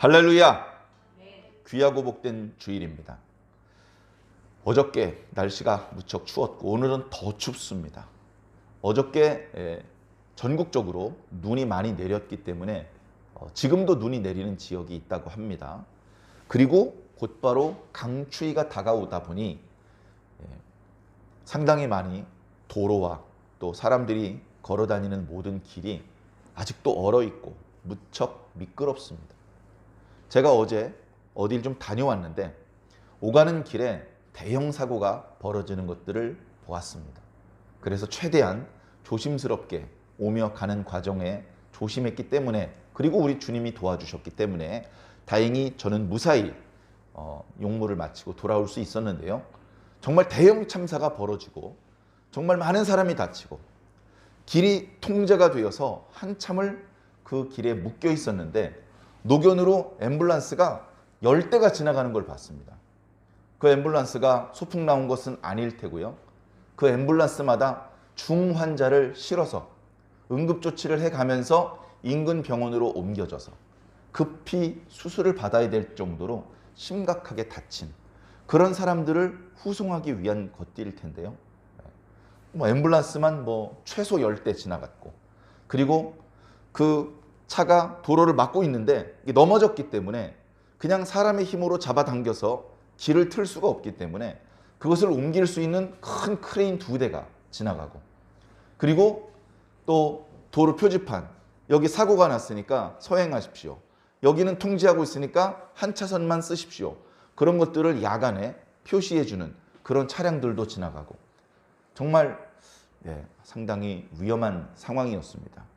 할렐루야! 귀하고 복된 주일입니다. 어저께 날씨가 무척 추웠고 오늘은 더 춥습니다. 어저께 전국적으로 눈이 많이 내렸기 때문에 지금도 눈이 내리는 지역이 있다고 합니다. 그리고 곧바로 강추위가 다가오다 보니 상당히 많이 도로와 또 사람들이 걸어 다니는 모든 길이 아직도 얼어 있고 무척 미끄럽습니다. 제가 어제 어딜 좀 다녀왔는데 오가는 길에 대형 사고가 벌어지는 것들을 보았습니다. 그래서 최대한 조심스럽게 오며 가는 과정에 조심했기 때문에, 그리고 우리 주님이 도와주셨기 때문에 다행히 저는 무사히 용무를 마치고 돌아올 수 있었는데요. 정말 대형 참사가 벌어지고 정말 많은 사람이 다치고 길이 통제가 되어서 한참을 그 길에 묶여 있었는데 노견으로 앰뷸런스가 10대가 지나가는 걸 봤습니다. 그 앰뷸런스가 소풍 나온 것은 아닐 테고요. 그 앰뷸런스마다 중환자를 실어서 응급조치를 해가면서 인근 병원으로 옮겨져서 급히 수술을 받아야 될 정도로 심각하게 다친 그런 사람들을 후송하기 위한 것들일 텐데요. 앰뷸런스만 최소 10대 지나갔고, 그리고 그 차가 도로를 막고 있는데 넘어졌기 때문에 그냥 사람의 힘으로 잡아당겨서 길을 틀 수가 없기 때문에 그것을 옮길 수 있는 큰 크레인 2대가 지나가고, 그리고 또 도로 표지판, 여기 사고가 났으니까 서행하십시오, 여기는 통제하고 있으니까 한 차선만 쓰십시오, 그런 것들을 야간에 표시해주는 그런 차량들도 지나가고 정말 상당히 위험한 상황이었습니다.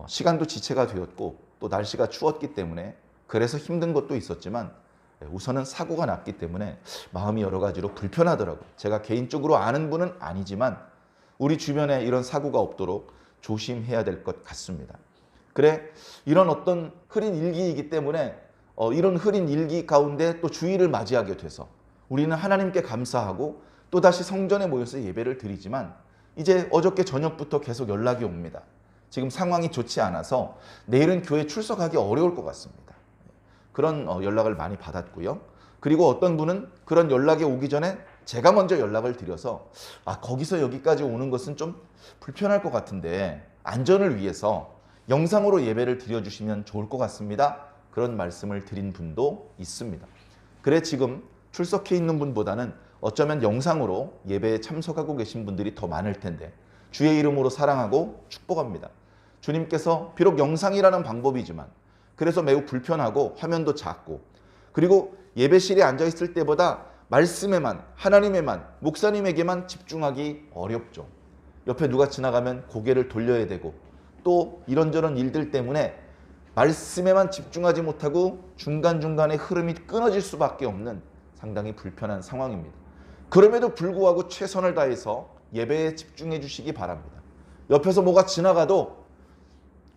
시간도 지체가 되었고 또 날씨가 추웠기 때문에 그래서 힘든 것도 있었지만 우선은 사고가 났기 때문에 마음이 여러 가지로 불편하더라고요. 제가 개인적으로 아는 분은 아니지만 우리 주변에 이런 사고가 없도록 조심해야 될 것 같습니다. 그래, 이런 어떤 흐린 일기이기 때문에 이런 흐린 일기 가운데 또 주일을 맞이하게 돼서 우리는 하나님께 감사하고 또다시 성전에 모여서 예배를 드리지만 이제 어저께 저녁부터 계속 연락이 옵니다. 지금 상황이 좋지 않아서 내일은 교회 출석하기 어려울 것 같습니다. 그런 연락을 많이 받았고요. 그리고 어떤 분은 그런 연락이 오기 전에 제가 먼저 연락을 드려서 거기서 여기까지 오는 것은 좀 불편할 것 같은데 안전을 위해서 영상으로 예배를 드려주시면 좋을 것 같습니다. 그런 말씀을 드린 분도 있습니다. 그래, 지금 출석해 있는 분보다는 어쩌면 영상으로 예배에 참석하고 계신 분들이 더 많을 텐데 주의 이름으로 사랑하고 축복합니다. 주님께서 비록 영상이라는 방법이지만 그래서 매우 불편하고 화면도 작고, 그리고 예배실에 앉아있을 때보다 말씀에만, 하나님에만, 목사님에게만 집중하기 어렵죠. 옆에 누가 지나가면 고개를 돌려야 되고 또 이런저런 일들 때문에 말씀에만 집중하지 못하고 중간중간에 흐름이 끊어질 수밖에 없는 상당히 불편한 상황입니다. 그럼에도 불구하고 최선을 다해서 예배에 집중해 주시기 바랍니다. 옆에서 뭐가 지나가도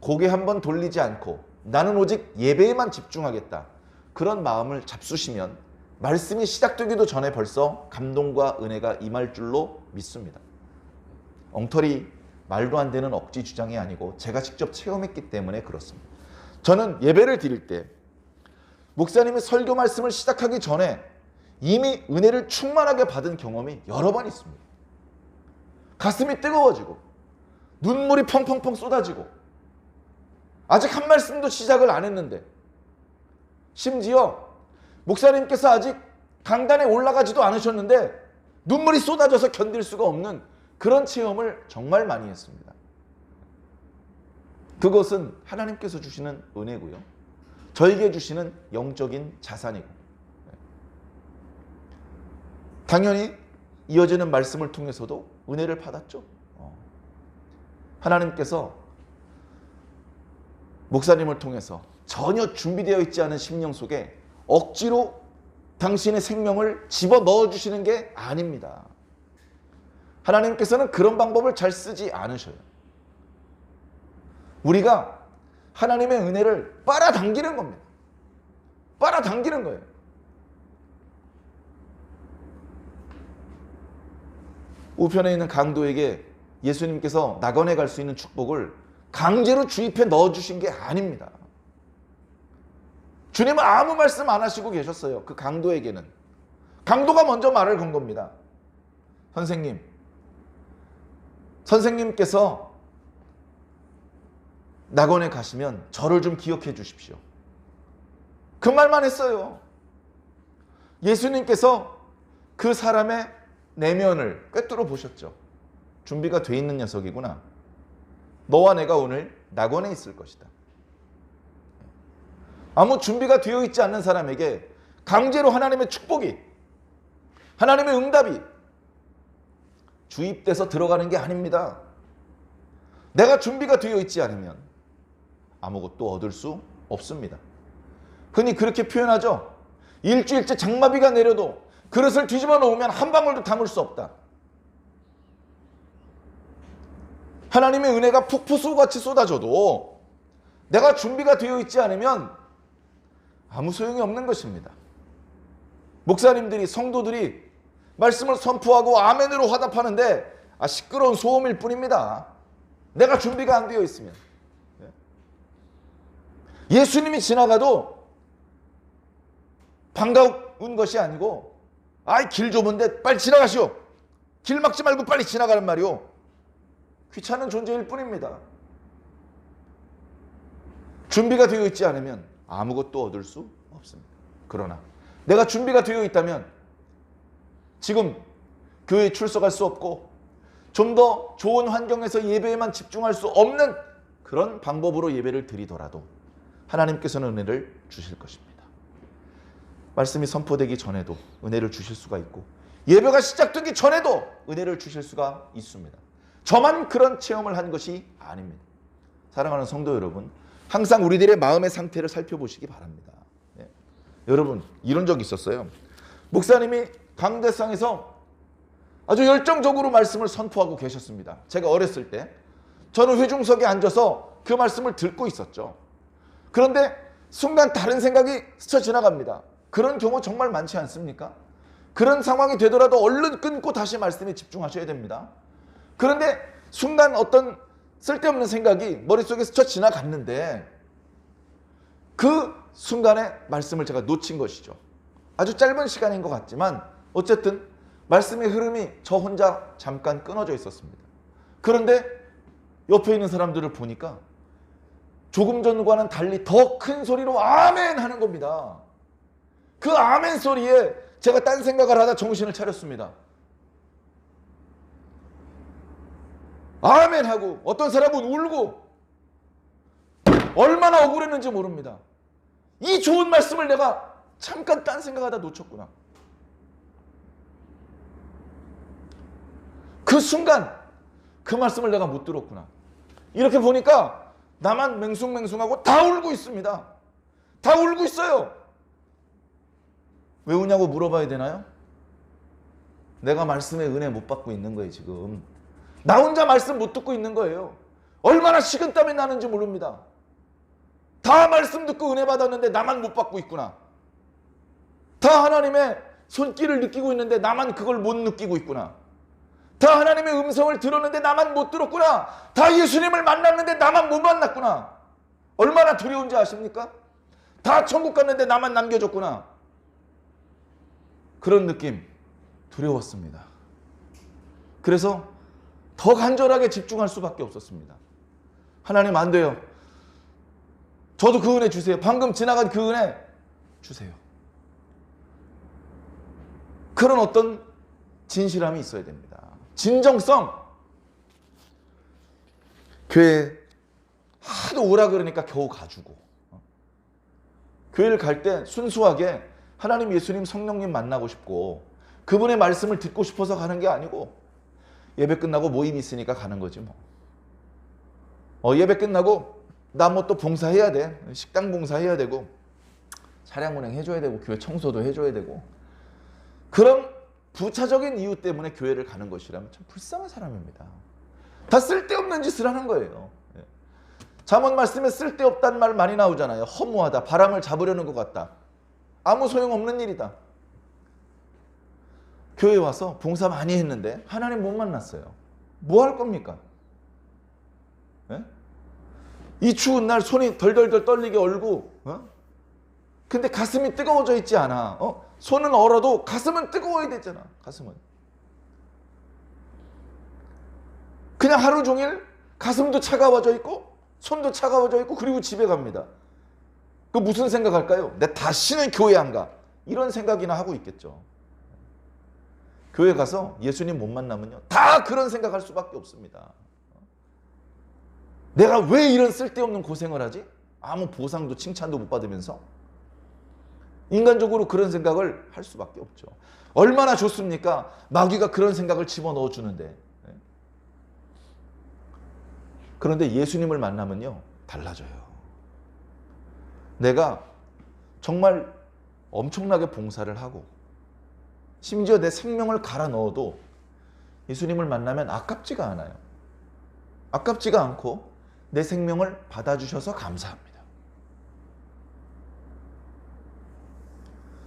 고개 한번 돌리지 않고 나는 오직 예배에만 집중하겠다, 그런 마음을 잡수시면 말씀이 시작되기도 전에 벌써 감동과 은혜가 임할 줄로 믿습니다. 엉터리 말도 안 되는 억지 주장이 아니고 제가 직접 체험했기 때문에 그렇습니다. 저는 예배를 드릴 때 목사님이 설교 말씀을 시작하기 전에 이미 은혜를 충만하게 받은 경험이 여러 번 있습니다. 가슴이 뜨거워지고 눈물이 펑펑펑 쏟아지고 아직 한 말씀도 시작을 안 했는데, 심지어 목사님께서 아직 강단에 올라가지도 않으셨는데 눈물이 쏟아져서 견딜 수가 없는 그런 체험을 정말 많이 했습니다. 그것은 하나님께서 주시는 은혜고요, 저에게 주시는 영적인 자산이고, 당연히 이어지는 말씀을 통해서도 은혜를 받았죠. 하나님께서 목사님을 통해서 전혀 준비되어 있지 않은 심령 속에 억지로 당신의 생명을 집어넣어 주시는 게 아닙니다. 하나님께서는 그런 방법을 잘 쓰지 않으셔요. 우리가 하나님의 은혜를 빨아당기는 겁니다. 빨아당기는 거예요. 우편에 있는 강도에게 예수님께서 낙원에 갈 수 있는 축복을 강제로 주입해 넣어주신 게 아닙니다. 주님은 아무 말씀 안 하시고 계셨어요. 그 강도에게는. 강도가 먼저 말을 건 겁니다. 선생님께서 낙원에 가시면 저를 좀 기억해 주십시오. 그 말만 했어요. 예수님께서 그 사람의 내면을 꿰뚫어 보셨죠. 준비가 돼 있는 녀석이구나. 너와 내가 오늘 낙원에 있을 것이다. 아무 준비가 되어 있지 않는 사람에게 강제로 하나님의 축복이, 하나님의 응답이 주입돼서 들어가는 게 아닙니다. 내가 준비가 되어 있지 않으면 아무것도 얻을 수 없습니다. 흔히 그렇게 표현하죠. 일주일째 장마비가 내려도 그릇을 뒤집어 놓으면 한 방울도 담을 수 없다. 하나님의 은혜가 폭포수같이 쏟아져도 내가 준비가 되어 있지 않으면 아무 소용이 없는 것입니다. 목사님들이, 성도들이 말씀을 선포하고 아멘으로 화답하는데 시끄러운 소음일 뿐입니다. 내가 준비가 안 되어 있으면. 예수님이 지나가도 반가운 것이 아니고 길 좁은데 빨리 지나가시오. 길 막지 말고 빨리 지나가란 말이오. 귀찮은 존재일 뿐입니다. 준비가 되어 있지 않으면 아무것도 얻을 수 없습니다. 그러나 내가 준비가 되어 있다면 지금 교회에 출석할 수 없고 좀 더 좋은 환경에서 예배에만 집중할 수 없는 그런 방법으로 예배를 드리더라도 하나님께서는 은혜를 주실 것입니다. 말씀이 선포되기 전에도 은혜를 주실 수가 있고 예배가 시작되기 전에도 은혜를 주실 수가 있습니다. 저만 그런 체험을 한 것이 아닙니다. 사랑하는 성도 여러분, 항상 우리들의 마음의 상태를 살펴보시기 바랍니다. 여러분, 이런 적이 있었어요. 목사님이 강대상에서 아주 열정적으로 말씀을 선포하고 계셨습니다. 제가 어렸을 때 저는 회중석에 앉아서 그 말씀을 듣고 있었죠. 그런데 순간 다른 생각이 스쳐 지나갑니다. 그런 경우 정말 많지 않습니까? 그런 상황이 되더라도 얼른 끊고 다시 말씀에 집중하셔야 됩니다. 그런데 순간 어떤 쓸데없는 생각이 머릿속에 스쳐 지나갔는데 그 순간에 말씀을 제가 놓친 것이죠. 아주 짧은 시간인 것 같지만 어쨌든 말씀의 흐름이 저 혼자 잠깐 끊어져 있었습니다. 그런데 옆에 있는 사람들을 보니까 조금 전과는 달리 더 큰 소리로 아멘 하는 겁니다. 그 아멘 소리에 제가 딴 생각을 하다 정신을 차렸습니다. 아멘 하고 어떤 사람은 울고 얼마나 억울했는지 모릅니다. 이 좋은 말씀을 내가 잠깐 딴 생각하다 놓쳤구나. 그 순간 그 말씀을 내가 못 들었구나. 이렇게 보니까 나만 맹숭맹숭하고 다 울고 있습니다. 다 울고 있어요. 왜 우냐고 물어봐야 되나요? 내가 말씀의 은혜 못 받고 있는 거예요. 지금 나 혼자 말씀 못 듣고 있는 거예요. 얼마나 식은땀이 나는지 모릅니다. 다 말씀 듣고 은혜 받았는데 나만 못 받고 있구나. 다 하나님의 손길을 느끼고 있는데 나만 그걸 못 느끼고 있구나. 다 하나님의 음성을 들었는데 나만 못 들었구나. 다 예수님을 만났는데 나만 못 만났구나. 얼마나 두려운지 아십니까? 다 천국 갔는데 나만 남겨졌구나. 그런 느낌, 두려웠습니다. 그래서 더 간절하게 집중할 수밖에 없었습니다. 하나님 안 돼요. 저도 그 은혜 주세요. 방금 지나간 그 은혜 주세요. 그런 어떤 진실함이 있어야 됩니다. 진정성. 교회 하도 오라 그러니까 겨우 가주고, 교회를 갈 때 순수하게 하나님, 예수님, 성령님 만나고 싶고 그분의 말씀을 듣고 싶어서 가는 게 아니고 예배 끝나고 모임 있으니까 가는 거지 뭐. 예배 끝나고 나 뭐 또 봉사해야 돼. 식당 봉사해야 되고 차량 운행 해줘야 되고 교회 청소도 해줘야 되고 그런 부차적인 이유 때문에 교회를 가는 것이라면 참 불쌍한 사람입니다. 다 쓸데없는 짓을 하는 거예요. 잠언 말씀에 쓸데없다는 말 많이 나오잖아요. 허무하다, 바람을 잡으려는 것 같다, 아무 소용없는 일이다. 교회 와서 봉사 많이 했는데 하나님 못 만났어요. 뭐 할 겁니까? 이 추운 날 손이 덜덜덜 떨리게 얼고 근데 가슴이 뜨거워져 있지 않아. 손은 얼어도 가슴은 뜨거워야 되잖아. 가슴은. 그냥 하루 종일 가슴도 차가워져 있고 손도 차가워져 있고 그리고 집에 갑니다. 그 무슨 생각할까요? 내 다시는 교회 안 가. 이런 생각이나 하고 있겠죠. 교회 가서 예수님 못 만나면요, 다 그런 생각할 수밖에 없습니다. 내가 왜 이런 쓸데없는 고생을 하지? 아무 보상도 칭찬도 못 받으면서. 인간적으로 그런 생각을 할 수밖에 없죠. 얼마나 좋습니까? 마귀가 그런 생각을 집어넣어 주는데. 그런데 예수님을 만나면요, 달라져요. 내가 정말 엄청나게 봉사를 하고 심지어 내 생명을 갈아 넣어도 예수님을 만나면 아깝지가 않아요. 아깝지가 않고 내 생명을 받아주셔서 감사합니다.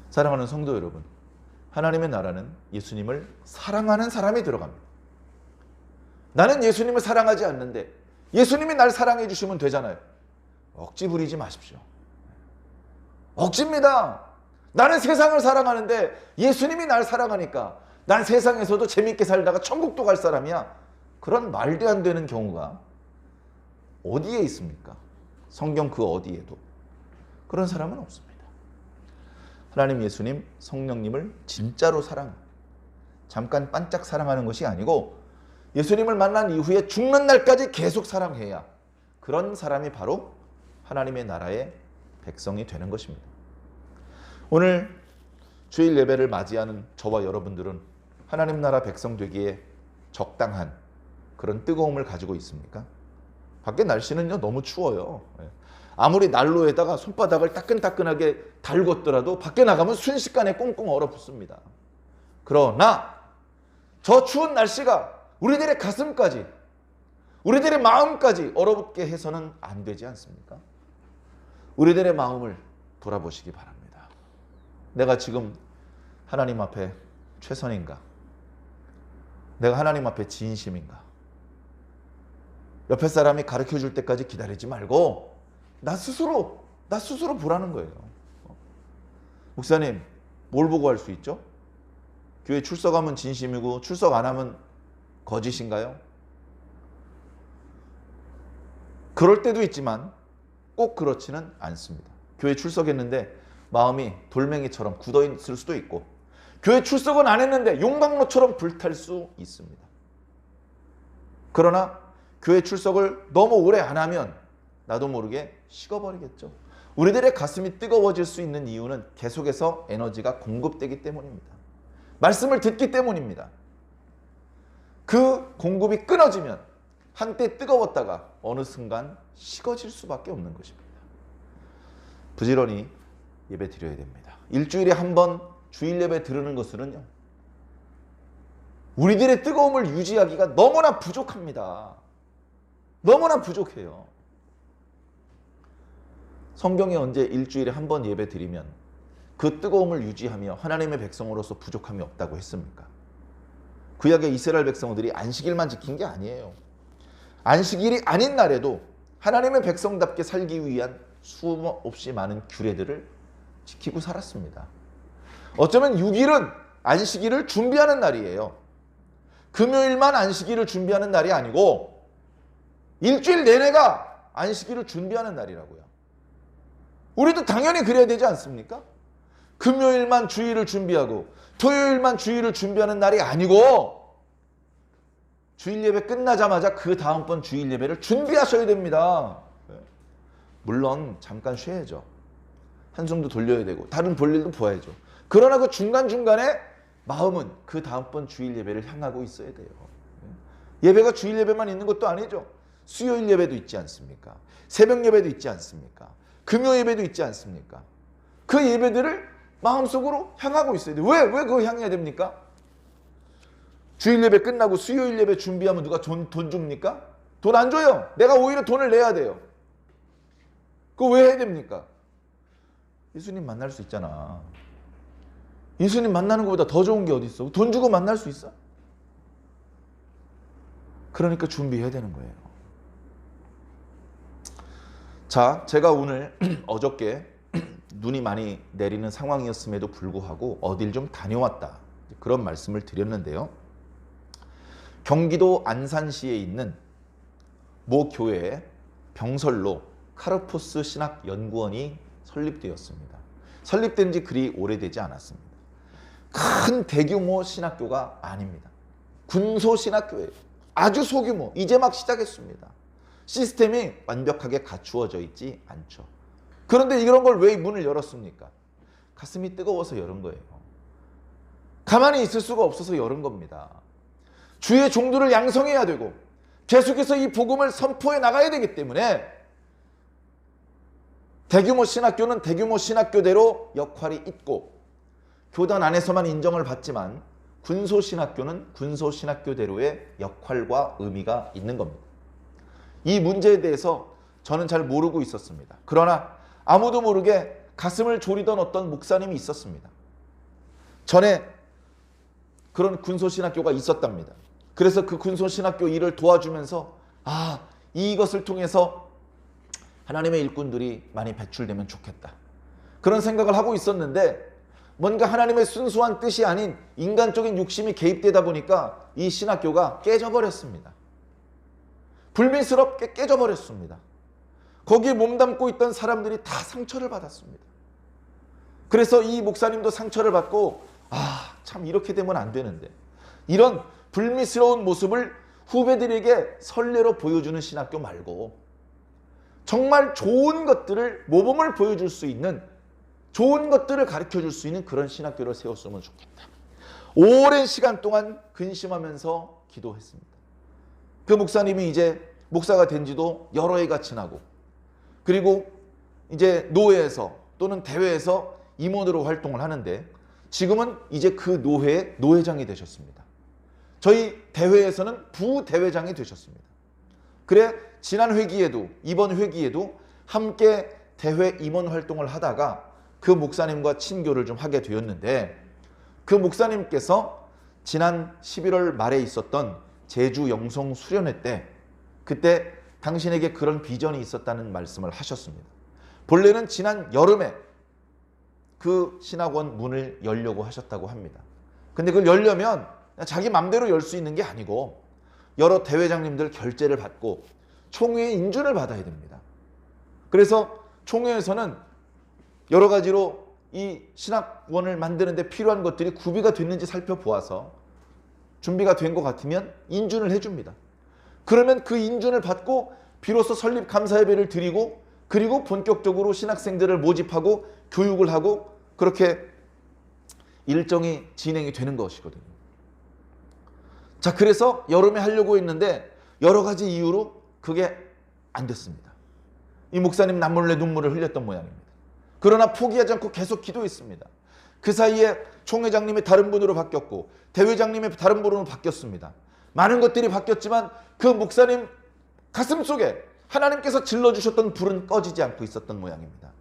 사랑하는 성도 여러분, 하나님의 나라는 예수님을 사랑하는 사람이 들어갑니다. 나는 예수님을 사랑하지 않는데 예수님이 날 사랑해 주시면 되잖아요. 억지 부리지 마십시오. 억지입니다. 나는 세상을 사랑하는데 예수님이 날 사랑하니까 난 세상에서도 재밌게 살다가 천국도 갈 사람이야. 그런 말도 안 되는 경우가 어디에 있습니까? 성경 그 어디에도 그런 사람은 없습니다. 하나님 예수님, 성령님을 진짜로 사랑합니다. 잠깐 반짝 사랑하는 것이 아니고 예수님을 만난 이후에 죽는 날까지 계속 사랑해야 그런 사람이 바로 하나님의 나라의 백성이 되는 것입니다. 오늘 주일 예배를 맞이하는 저와 여러분들은 하나님 나라 백성 되기에 적당한 그런 뜨거움을 가지고 있습니까? 밖에 날씨는요 너무 추워요. 아무리 난로에다가 손바닥을 따끈따끈하게 달궜더라도 밖에 나가면 순식간에 꽁꽁 얼어붙습니다. 그러나 저 추운 날씨가 우리들의 가슴까지, 우리들의 마음까지 얼어붙게 해서는 안 되지 않습니까? 우리들의 마음을 돌아보시기 바랍니다. 내가 지금 하나님 앞에 최선인가? 내가 하나님 앞에 진심인가? 옆에 사람이 가르쳐 줄 때까지 기다리지 말고 나 스스로 보라는 거예요. 목사님, 뭘 보고 할 수 있죠? 교회 출석하면 진심이고 출석 안 하면 거짓인가요? 그럴 때도 있지만 꼭 그렇지는 않습니다. 교회 출석했는데 마음이 돌멩이처럼 굳어있을 수도 있고 교회 출석은 안 했는데 용광로처럼 불탈 수 있습니다. 그러나 교회 출석을 너무 오래 안 하면 나도 모르게 식어버리겠죠. 우리들의 가슴이 뜨거워질 수 있는 이유는 계속해서 에너지가 공급되기 때문입니다. 말씀을 듣기 때문입니다. 그 공급이 끊어지면 한때 뜨거웠다가 어느 순간 식어질 수밖에 없는 것입니다. 부지런히 예배 드려야 됩니다. 일주일에 한 번 주일 예배 드리는 것으로는요, 우리들의 뜨거움을 유지하기가 너무나 부족합니다. 너무나 부족해요. 성경에 언제 일주일에 한 번 예배 드리면 그 뜨거움을 유지하며 하나님의 백성으로서 부족함이 없다고 했습니까? 구약의 이스라엘 백성들이 안식일만 지킨 게 아니에요. 안식일이 아닌 날에도 하나님의 백성답게 살기 위한 수없이 많은 규례들을 지키고 살았습니다. 어쩌면 6일은 안식일을 준비하는 날이에요. 금요일만 안식일을 준비하는 날이 아니고 일주일 내내가 안식일을 준비하는 날이라고요. 우리도 당연히 그래야 되지 않습니까? 금요일만 주일을 준비하고 토요일만 주일을 준비하는 날이 아니고 주일 예배 끝나자마자 그 다음번 주일 예배를 준비하셔야 됩니다. 물론 잠깐 쉬어야죠. 한숨도 돌려야 되고 다른 볼일도 보아야죠. 그러나 그 중간중간에 마음은 그 다음번 주일 예배를 향하고 있어야 돼요. 예배가 주일 예배만 있는 것도 아니죠. 수요일 예배도 있지 않습니까? 새벽 예배도 있지 않습니까? 금요 예배도 있지 않습니까? 그 예배들을 마음속으로 향하고 있어야 돼요. 왜 그거 향해야 됩니까? 주일 예배 끝나고 수요일 예배 준비하면 누가 돈 줍니까? 돈 안 줘요. 내가 오히려 돈을 내야 돼요. 그거 왜 해야 됩니까? 예수님 만날 수 있잖아. 예수님 만나는 것보다 더 좋은 게 어디 있어? 돈 주고 만날 수 있어? 그러니까 준비해야 되는 거예요. 자, 제가 오늘 어저께 눈이 많이 내리는 상황이었음에도 불구하고 어딜 좀 다녀왔다. 그런 말씀을 드렸는데요. 경기도 안산시에 있는 모 교회에 병설로 카르포스 신학연구원이 설립되었습니다. 설립된 지 그리 오래되지 않았습니다. 큰 대규모 신학교가 아닙니다. 군소신학교예요. 아주 소규모, 이제 막 시작했습니다. 시스템이 완벽하게 갖추어져 있지 않죠. 그런데 이런 걸 왜 문을 열었습니까? 가슴이 뜨거워서 열은 거예요. 가만히 있을 수가 없어서 열은 겁니다. 주의 종들을 양성해야 되고 계속해서 이 복음을 선포해 나가야 되기 때문에 대규모 신학교는 대규모 신학교대로 역할이 있고 교단 안에서만 인정을 받지만 군소신학교는 군소신학교대로의 역할과 의미가 있는 겁니다. 이 문제에 대해서 저는 잘 모르고 있었습니다. 그러나 아무도 모르게 가슴을 졸이던 어떤 목사님이 있었습니다. 전에 그런 군소신학교가 있었답니다. 그래서 그 군소신학교 일을 도와주면서 이것을 통해서 하나님의 일꾼들이 많이 배출되면 좋겠다. 그런 생각을 하고 있었는데 뭔가 하나님의 순수한 뜻이 아닌 인간적인 욕심이 개입되다 보니까 이 신학교가 깨져버렸습니다. 불미스럽게 깨져버렸습니다. 거기에 몸담고 있던 사람들이 다 상처를 받았습니다. 그래서 이 목사님도 상처를 받고 참 이렇게 되면 안 되는데 이런 불미스러운 모습을 후배들에게 선례로 보여주는 신학교 말고 정말 좋은 것들을 모범을 보여줄 수 있는 좋은 것들을 가르쳐줄 수 있는 그런 신학교를 세웠으면 좋겠다. 오랜 시간 동안 근심하면서 기도했습니다. 그 목사님이 이제 목사가 된 지도 여러 해가 지나고 그리고 이제 노회에서 또는 대회에서 임원으로 활동을 하는데 지금은 이제 그 노회의 노회장이 되셨습니다. 저희 대회에서는 부대회장이 되셨습니다. 그래 지난 회기에도 이번 회기에도 함께 대회 임원 활동을 하다가 그 목사님과 친교를 좀 하게 되었는데 그 목사님께서 지난 11월 말에 있었던 제주 영성 수련회 때 그때 당신에게 그런 비전이 있었다는 말씀을 하셨습니다. 본래는 지난 여름에 그 신학원 문을 열려고 하셨다고 합니다. 근데 그걸 열려면 자기 맘대로 열 수 있는 게 아니고 여러 대회장님들 결재를 받고 총회의 인준을 받아야 됩니다. 그래서 총회에서는 여러 가지로 이 신학원을 만드는데 필요한 것들이 구비가 됐는지 살펴보아서 준비가 된 것 같으면 인준을 해줍니다. 그러면 그 인준을 받고 비로소 설립 감사 예배를 드리고 그리고 본격적으로 신학생들을 모집하고 교육을 하고 그렇게 일정이 진행이 되는 것이거든요. 자, 그래서 여름에 하려고 했는데 여러 가지 이유로 그게 안 됐습니다. 이 목사님 남몰래 눈물을 흘렸던 모양입니다. 그러나 포기하지 않고 계속 기도했습니다. 그 사이에 총회장님이 다른 분으로 바뀌었고 대회장님이 다른 분으로 바뀌었습니다. 많은 것들이 바뀌었지만 그 목사님 가슴속에 하나님께서 질러주셨던 불은 꺼지지 않고 있었던 모양입니다.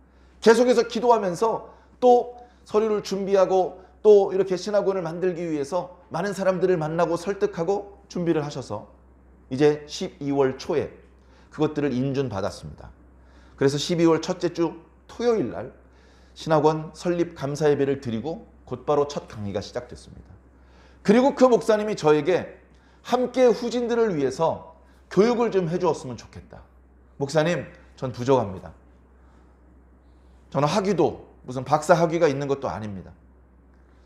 계속해서 기도하면서 또 서류를 준비하고 또 이렇게 신학원을 만들기 위해서 많은 사람들을 만나고 설득하고 준비를 하셔서 이제 12월 초에 그것들을 인준받았습니다. 그래서 12월 첫째 주 토요일 날 신학원 설립 감사 예배를 드리고 곧바로 첫 강의가 시작됐습니다. 그리고 그 목사님이 저에게 함께 후진들을 위해서 교육을 좀 해주었으면 좋겠다. 목사님, 전 부족합니다. 저는 학위도 무슨 박사 학위가 있는 것도 아닙니다.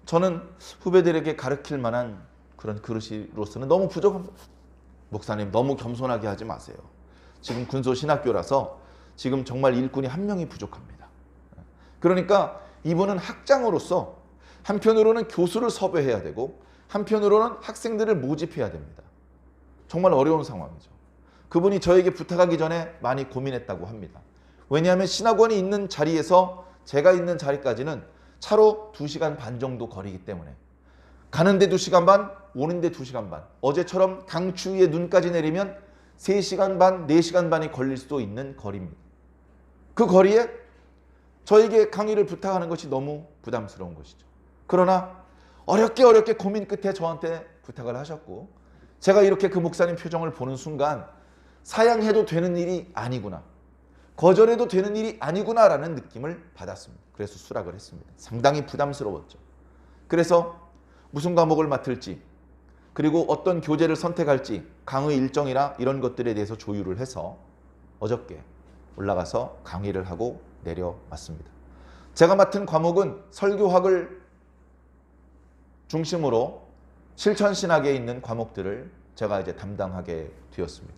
저는 후배들에게 가르칠 만한 그런 그릇으로서는 너무 부족합니다. 목사님, 너무 겸손하게 하지 마세요. 지금 군소신학교라서 지금 정말 일꾼이 한 명이 부족합니다. 그러니까 이분은 학장으로서 한편으로는 교수를 섭외해야 되고 한편으로는 학생들을 모집해야 됩니다. 정말 어려운 상황이죠. 그분이 저에게 부탁하기 전에 많이 고민했다고 합니다. 왜냐하면 신학원이 있는 자리에서 제가 있는 자리까지는 차로 2시간 반 정도 거리이기 때문에 가는데 2시간 반, 오는데 2시간 반. 어제처럼 강추위에 눈까지 내리면 3시간 반, 4시간 반이 걸릴 수도 있는 거리입니다. 그 거리에 저에게 강의를 부탁하는 것이 너무 부담스러운 것이죠. 그러나 어렵게 고민 끝에 저한테 부탁을 하셨고 제가 이렇게 그 목사님 표정을 보는 순간 사양해도 되는 일이 아니구나. 거절해도 되는 일이 아니구나라는 느낌을 받았습니다. 그래서 수락을 했습니다. 상당히 부담스러웠죠. 그래서 무슨 과목을 맡을지, 그리고 어떤 교재를 선택할지, 강의 일정이나 이런 것들에 대해서 조율을 해서 어저께 올라가서 강의를 하고 내려왔습니다. 제가 맡은 과목은 설교학을 중심으로 실천신학에 있는 과목들을 제가 이제 담당하게 되었습니다.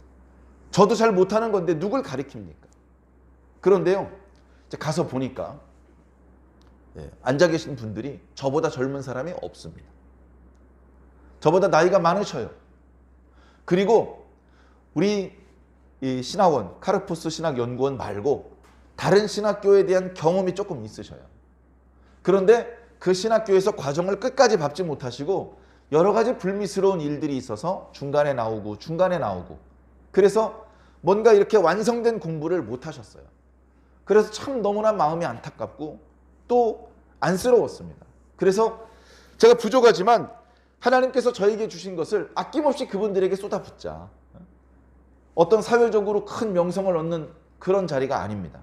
저도 잘 못하는 건데 누굴 가르칩니까? 그런데요, 이제 가서 보니까 앉아 계신 분들이 저보다 젊은 사람이 없습니다. 저보다 나이가 많으셔요. 그리고 우리 이 신학원, 카르포스 신학연구원 말고 다른 신학교에 대한 경험이 조금 있으셔요. 그런데 그 신학교에서 과정을 끝까지 밟지 못하시고 여러 가지 불미스러운 일들이 있어서 중간에 나오고 그래서 뭔가 이렇게 완성된 공부를 못 하셨어요. 그래서 참 너무나 마음이 안타깝고 또 안쓰러웠습니다. 그래서 제가 부족하지만 하나님께서 저에게 주신 것을 아낌없이 그분들에게 쏟아붓자. 어떤 사회적으로 큰 명성을 얻는 그런 자리가 아닙니다.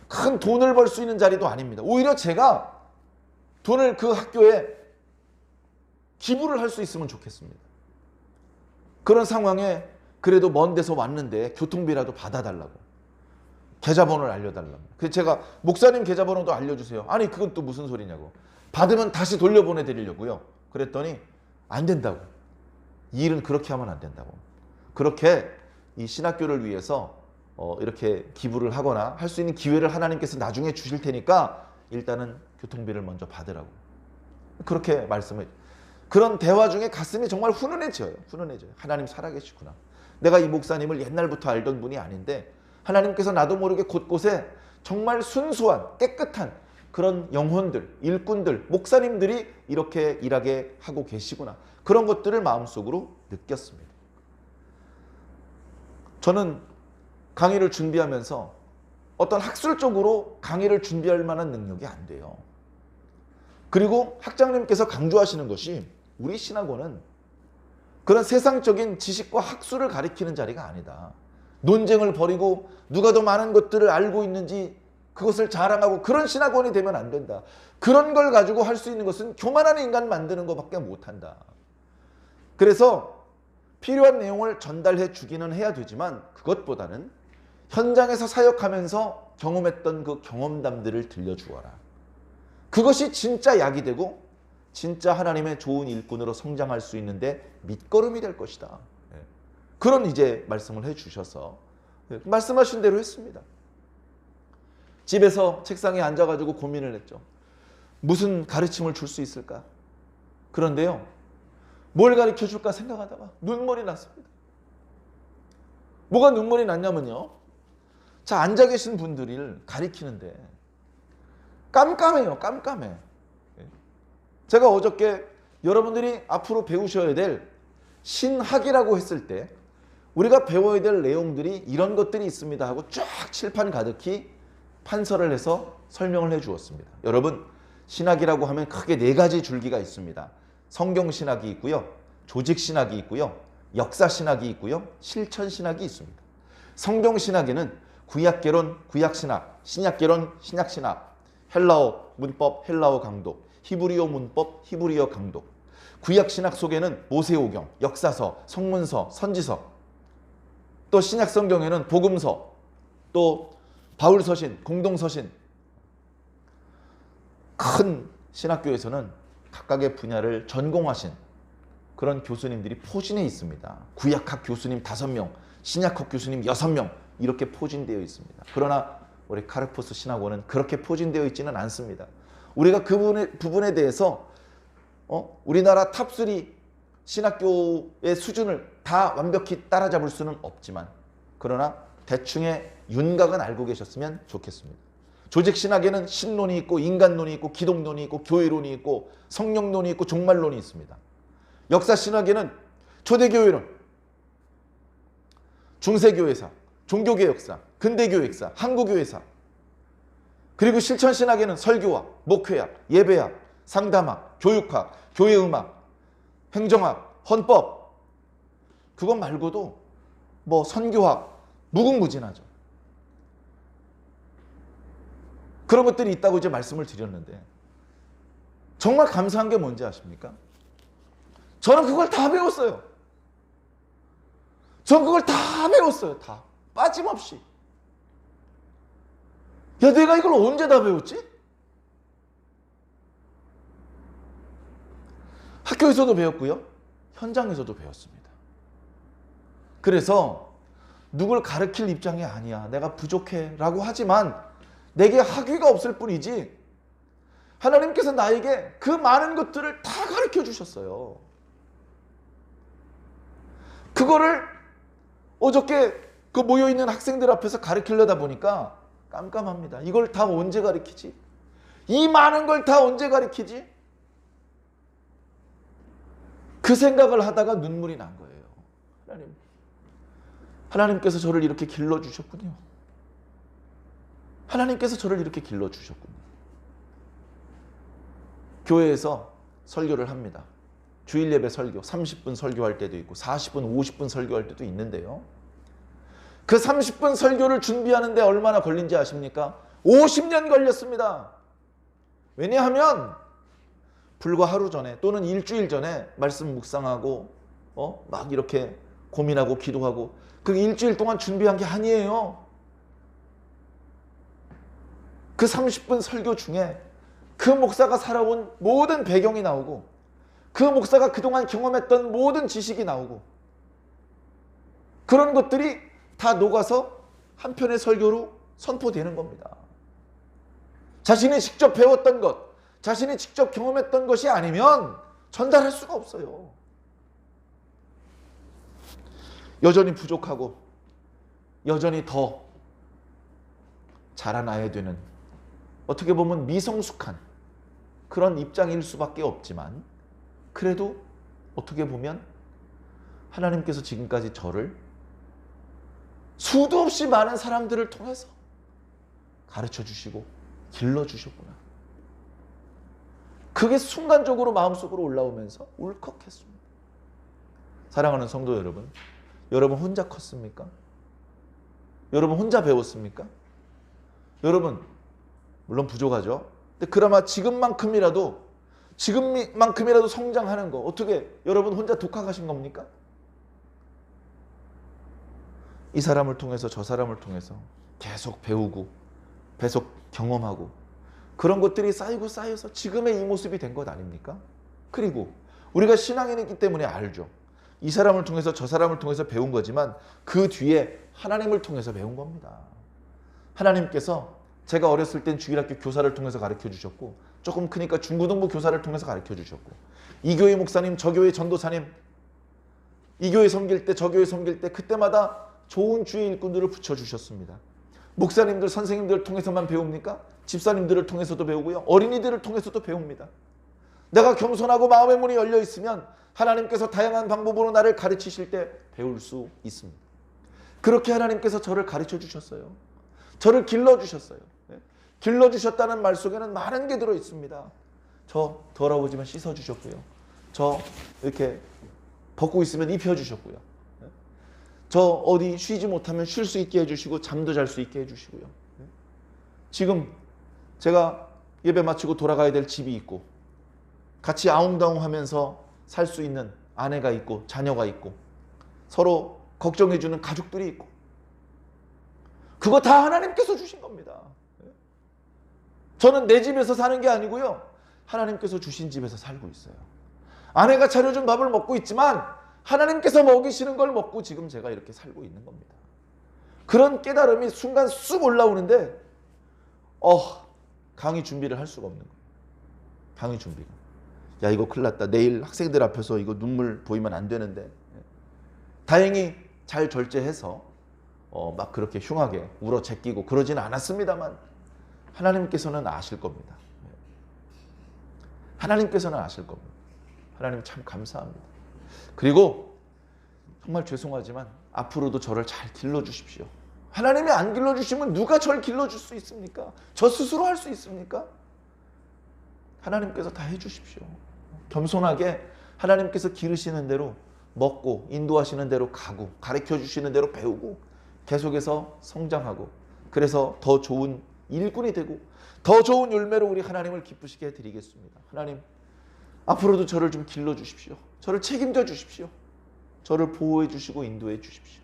큰 돈을 벌 수 있는 자리도 아닙니다. 오히려 제가 돈을 그 학교에 기부를 할 수 있으면 좋겠습니다. 그런 상황에 그래도 먼 데서 왔는데 교통비라도 받아달라고, 계좌번호를 알려달라고. 그래서 제가 목사님 계좌번호도 알려주세요. 아니 그건 또 무슨 소리냐고. 받으면 다시 돌려보내드리려고요. 그랬더니 안 된다고. 이 일은 그렇게 하면 안 된다고. 그렇게 이 신학교를 위해서 이렇게 기부를 하거나 할 수 있는 기회를 하나님께서 나중에 주실 테니까 일단은 교통비를 먼저 받으라고. 그렇게 말씀을. 그런 대화 중에 가슴이 정말 훈훈해져요. 하나님 살아계시구나. 내가 이 목사님을 옛날부터 알던 분이 아닌데 하나님께서 나도 모르게 곳곳에 정말 순수한 깨끗한 그런 영혼들, 일꾼들, 목사님들이 이렇게 일하게 하고 계시구나. 그런 것들을 마음속으로 느꼈습니다. 저는 강의를 준비하면서 어떤 학술적으로 강의를 준비할 만한 능력이 안 돼요. 그리고 학장님께서 강조하시는 것이 우리 신학원은 그런 세상적인 지식과 학술을 가리키는 자리가 아니다. 논쟁을 벌이고 누가 더 많은 것들을 알고 있는지 그것을 자랑하고 그런 신학원이 되면 안 된다. 그런 걸 가지고 할 수 있는 것은 교만한 인간 만드는 것밖에 못한다. 그래서 필요한 내용을 전달해 주기는 해야 되지만 그것보다는 현장에서 사역하면서 경험했던 그 경험담들을 들려주어라. 그것이 진짜 약이 되고 진짜 하나님의 좋은 일꾼으로 성장할 수 있는데 밑거름이 될 것이다. 그런 이제 말씀을 해 주셔서 말씀하신 대로 했습니다. 집에서 책상에 앉아가지고 고민을 했죠. 무슨 가르침을 줄 수 있을까? 그런데요, 뭘 가르쳐 줄까 생각하다가 눈물이 났습니다. 뭐가 눈물이 났냐면요, 자, 앉아 계신 분들을 가리키는데 깜깜해요. 깜깜해. 제가 어저께 여러분들이 앞으로 배우셔야 될 신학이라고 했을 때 우리가 배워야 될 내용들이 이런 것들이 있습니다 하고 쫙 칠판 가득히 판서를 해서 설명을 해 주었습니다. 여러분, 신학이라고 하면 크게 4가지 줄기가 있습니다. 성경신학이 있고요, 조직신학이 있고요, 역사신학이 있고요, 실천신학이 있습니다. 성경신학에는 구약개론, 구약신학, 신약개론, 신약신학, 헬라어 문법, 헬라어 강독, 히브리어 문법, 히브리어 강독. 구약신학 속에는 모세오경, 역사서, 성문서, 선지서, 또 신약성경에는 복음서, 또 바울서신, 공동서신. 큰 신학교에서는 각각의 분야를 전공하신 그런 교수님들이 포진해 있습니다. 구약학 교수님 5명, 신약학 교수님 6명 이렇게 포진되어 있습니다. 그러나 우리 카르포스 신학원은 그렇게 포진되어 있지는 않습니다. 우리가 그 부분에 대해서 우리나라 탑3 신학교의 수준을 다 완벽히 따라잡을 수는 없지만 그러나 대충의 윤곽은 알고 계셨으면 좋겠습니다. 조직신학에는 신론이 있고 인간론이 있고 기독론이 있고 교회론이 있고 성령론이 있고 종말론이 있습니다. 역사신학에는 초대교회론, 중세교회사, 종교개혁사, 근대교회사, 한국교회사, 그리고 실천신학에는 설교학, 목회학, 예배학, 상담학, 교육학, 교회음악, 행정학, 헌법, 그것 말고도 뭐 선교학, 무궁무진하죠. 그런 것들이 있다고 이제 말씀을 드렸는데, 정말 감사한 게 뭔지 아십니까? 저는 그걸 다 배웠어요. 전 그걸 다 배웠어요. 다. 빠짐없이. 야, 내가 이걸 언제 다 배웠지? 학교에서도 배웠고요. 현장에서도 배웠습니다. 그래서 누굴 가르칠 입장이 아니야. 내가 부족해 라고 하지만 내게 학위가 없을 뿐이지 하나님께서 나에게 그 많은 것들을 다 가르쳐 주셨어요. 그거를 어저께 그 모여있는 학생들 앞에서 가르치려다 보니까 깜깜합니다. 이걸 다 언제 가르치지? 이 많은 걸 다 언제 가르치지? 그 생각을 하다가 눈물이 난 거예요. 하나님께서 저를 이렇게 길러주셨군요. 하나님께서 저를 이렇게 길러주셨군요. 교회에서 설교를 합니다. 주일 예배 설교, 30분 설교할 때도 있고 40분, 50분 설교할 때도 있는데요. 그 30분 설교를 준비하는데 얼마나 걸린지 아십니까? 50년 걸렸습니다. 왜냐하면 불과 하루 전에 또는 일주일 전에 말씀 묵상하고 막 이렇게 고민하고 기도하고 그 일주일 동안 준비한 게 아니에요. 그 30분 설교 중에 그 목사가 살아온 모든 배경이 나오고 그 목사가 그동안 경험했던 모든 지식이 나오고 그런 것들이 다 녹아서 한 편의 설교로 선포되는 겁니다. 자신이 직접 배웠던 것, 자신이 직접 경험했던 것이 아니면 전달할 수가 없어요. 여전히 부족하고 여전히 더 자라나야 되는, 어떻게 보면 미성숙한 그런 입장일 수밖에 없지만, 그래도 어떻게 보면 하나님께서 지금까지 저를 수도 없이 많은 사람들을 통해서 가르쳐 주시고 길러 주셨구나. 그게 순간적으로 마음속으로 올라오면서 울컥했습니다. 사랑하는 성도 여러분, 여러분 혼자 컸습니까? 여러분 혼자 배웠습니까? 여러분 물론 부족하죠. 근데 그나마 지금만큼이라도 성장하는 거 어떻게 여러분 혼자 독학하신 겁니까? 이 사람을 통해서 저 사람을 통해서 계속 배우고 계속 경험하고 그런 것들이 쌓여서 지금의 이 모습이 된 것 아닙니까? 그리고 우리가 신앙인이기 때문에 알죠. 이 사람을 통해서 저 사람을 통해서 배운 거지만 그 뒤에 하나님을 통해서 배운 겁니다. 하나님께서 제가 어렸을 땐 주일학교 교사를 통해서 가르쳐 주셨고 조금 크니까 중고등부 교사를 통해서 가르쳐 주셨고 이 교회 목사님, 저 교회 전도사님, 이 교회 섬길 때, 저 교회 섬길 때 그때마다 좋은 주의 일꾼들을 붙여주셨습니다. 목사님들, 선생님들을 통해서만 배웁니까? 집사님들을 통해서도 배우고요. 어린이들을 통해서도 배웁니다. 내가 겸손하고 마음의 문이 열려 있으면 하나님께서 다양한 방법으로 나를 가르치실 때 배울 수 있습니다. 그렇게 하나님께서 저를 가르쳐 주셨어요. 저를 길러주셨어요. 길러주셨다는 말 속에는 많은 게 들어있습니다. 저 더러워지면 씻어주셨고요. 저 이렇게 벗고 있으면 입혀주셨고요. 저 어디 쉬지 못하면 쉴 수 있게 해주시고 잠도 잘 수 있게 해주시고요. 지금 제가 예배 마치고 돌아가야 될 집이 있고 같이 아웅다웅하면서 살 수 있는 아내가 있고 자녀가 있고 서로 걱정해주는 가족들이 있고 그거 다 하나님께서 주신 겁니다. 저는 내 집에서 사는 게 아니고요. 하나님께서 주신 집에서 살고 있어요. 아내가 차려준 밥을 먹고 있지만 하나님께서 먹이시는 걸 먹고 지금 제가 이렇게 살고 있는 겁니다. 그런 깨달음이 순간 쑥 올라오는데 강의 준비를 할 수가 없는 거예요. 강의 준비가. 야, 이거 큰일 났다. 내일 학생들 앞에서 이거 눈물 보이면 안 되는데. 다행히 잘 절제해서 막 그렇게 흉하게 울어 제끼고 그러지는 않았습니다만 하나님께서는 아실 겁니다. 하나님께서는 아실 겁니다. 하나님 참 감사합니다. 그리고 정말 죄송하지만 앞으로도 저를 잘 길러주십시오. 하나님이 안 길러주시면 누가 저를 길러줄 수 있습니까? 저 스스로 할 수 있습니까? 하나님께서 다 해주십시오. 겸손하게 하나님께서 기르시는 대로 먹고 인도하시는 대로 가고 가르쳐 주시는 대로 배우고 계속해서 성장하고 그래서 더 좋은 일꾼이 되고 더 좋은 열매로 우리 하나님을 기쁘시게 해드리겠습니다. 하나님, 앞으로도 저를 좀 길러주십시오. 저를 책임져 주십시오. 저를 보호해 주시고 인도해 주십시오.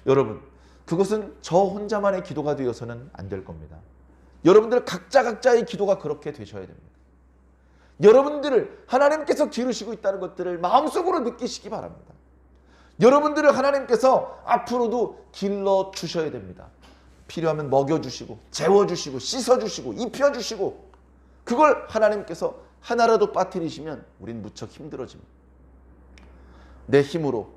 여러분, 그것은 저 혼자만의 기도가 되어서는 안 될 겁니다. 여러분들 각자의 기도가 그렇게 되셔야 됩니다. 여러분들을 하나님께서 기르시고 있다는 것들을 마음속으로 느끼시기 바랍니다. 여러분들을 하나님께서 앞으로도 길러주셔야 됩니다. 필요하면 먹여주시고 재워주시고 씻어주시고 입혀주시고, 그걸 하나님께서 하나라도 빠뜨리시면 우린 무척 힘들어집니다. 내 힘으로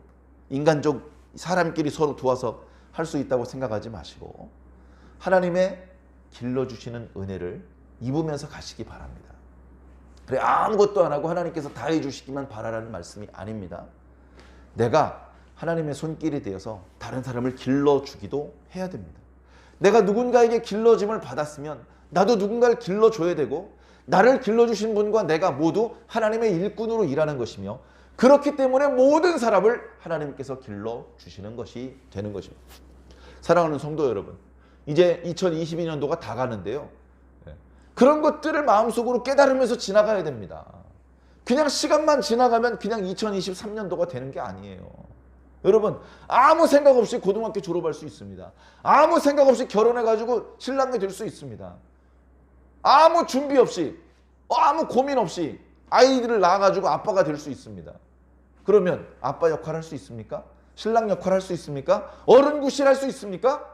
인간적 사람끼리 서로 도와서 할 수 있다고 생각하지 마시고 하나님의 길러주시는 은혜를 입으면서 가시기 바랍니다. 그래, 아무것도 안 하고 하나님께서 다 해주시기만 바라라는 말씀이 아닙니다. 내가 하나님의 손길이 되어서 다른 사람을 길러주기도 해야 됩니다. 내가 누군가에게 길러짐을 받았으면 나도 누군가를 길러줘야 되고, 나를 길러주신 분과 내가 모두 하나님의 일꾼으로 일하는 것이며, 그렇기 때문에 모든 사람을 하나님께서 길러주시는 것이 되는 것입니다. 사랑하는 성도 여러분, 이제 2022년도가 다 가는데요. 그런 것들을 마음속으로 깨달으면서 지나가야 됩니다. 그냥 시간만 지나가면 그냥 2023년도가 되는 게 아니에요. 여러분, 아무 생각 없이 고등학교 졸업할 수 있습니다. 아무 생각 없이 결혼해가지고 신랑이 될 수 있습니다. 아무 준비 없이, 아무 고민 없이 아이들을 낳아가지고 아빠가 될 수 있습니다. 그러면 아빠 역할 할 수 있습니까? 신랑 역할 할 수 있습니까? 어른 구실 할 수 있습니까?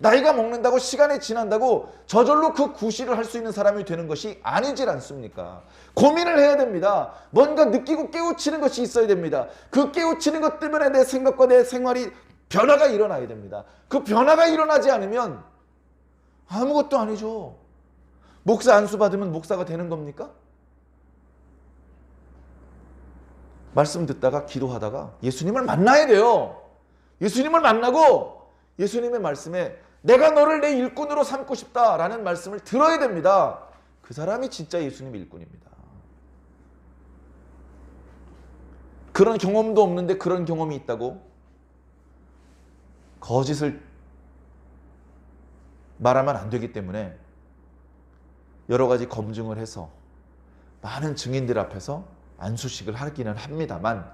나이가 먹는다고, 시간이 지난다고 저절로 그 구실을 할 수 있는 사람이 되는 것이 아니질 않습니까? 고민을 해야 됩니다. 뭔가 느끼고 깨우치는 것이 있어야 됩니다. 그 깨우치는 것 때문에 내 생각과 내 생활이 변화가 일어나야 됩니다. 그 변화가 일어나지 않으면 아무것도 아니죠. 목사 안수 받으면 목사가 되는 겁니까? 말씀 듣다가 기도하다가 예수님을 만나야 돼요. 예수님을 만나고 예수님의 말씀에 내가 너를 내 일꾼으로 삼고 싶다라는 말씀을 들어야 됩니다. 그 사람이 진짜 예수님 일꾼입니다. 그런 경험도 없는데 그런 경험이 있다고 거짓을 말하면 안 되기 때문에 여러 가지 검증을 해서 많은 증인들 앞에서 안수식을 하기는 합니다만,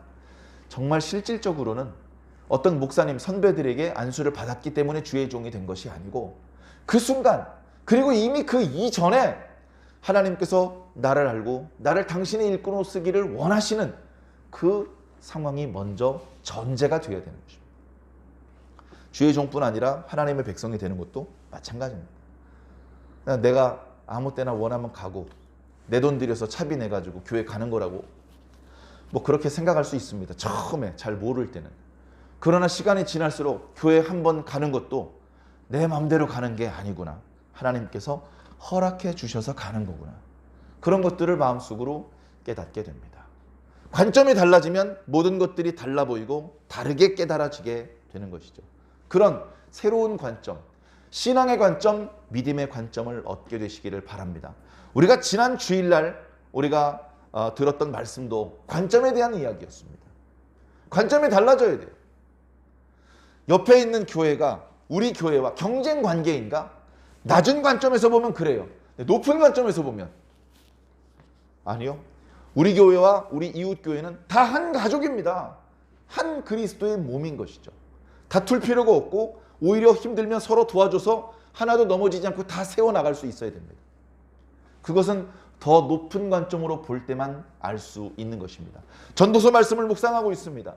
정말 실질적으로는 어떤 목사님 선배들에게 안수를 받았기 때문에 주의 종이 된 것이 아니고, 그 순간, 그리고 이미 그 이전에 하나님께서 나를 알고 나를 당신의 일꾼으로 쓰기를 원하시는 그 상황이 먼저 전제가 되어야 되는 것입니다. 주의 종뿐 아니라 하나님의 백성이 되는 것도 마찬가지입니다. 내가 아무 때나 원하면 가고 내 돈 들여서 차비 내가지고 교회 가는 거라고 뭐 그렇게 생각할 수 있습니다. 처음에 잘 모를 때는. 그러나 시간이 지날수록 교회 한번 가는 것도 내 마음대로 가는 게 아니구나. 하나님께서 허락해 주셔서 가는 거구나. 그런 것들을 마음속으로 깨닫게 됩니다. 관점이 달라지면 모든 것들이 달라 보이고 다르게 깨달아지게 되는 것이죠. 그런 새로운 관점, 신앙의 관점, 믿음의 관점을 얻게 되시기를 바랍니다. 우리가 지난 주일날 우리가 들었던 말씀도 관점에 대한 이야기였습니다. 관점이 달라져야 돼요. 옆에 있는 교회가 우리 교회와 경쟁 관계인가? 낮은 관점에서 보면 그래요. 높은 관점에서 보면 아니요. 우리 교회와 우리 이웃 교회는 다 한 가족입니다. 한 그리스도의 몸인 것이죠. 다툴 필요가 없고 오히려 힘들면 서로 도와줘서 하나도 넘어지지 않고 다 세워나갈 수 있어야 됩니다. 그것은 더 높은 관점으로 볼 때만 알 수 있는 것입니다. 전도서 말씀을 묵상하고 있습니다.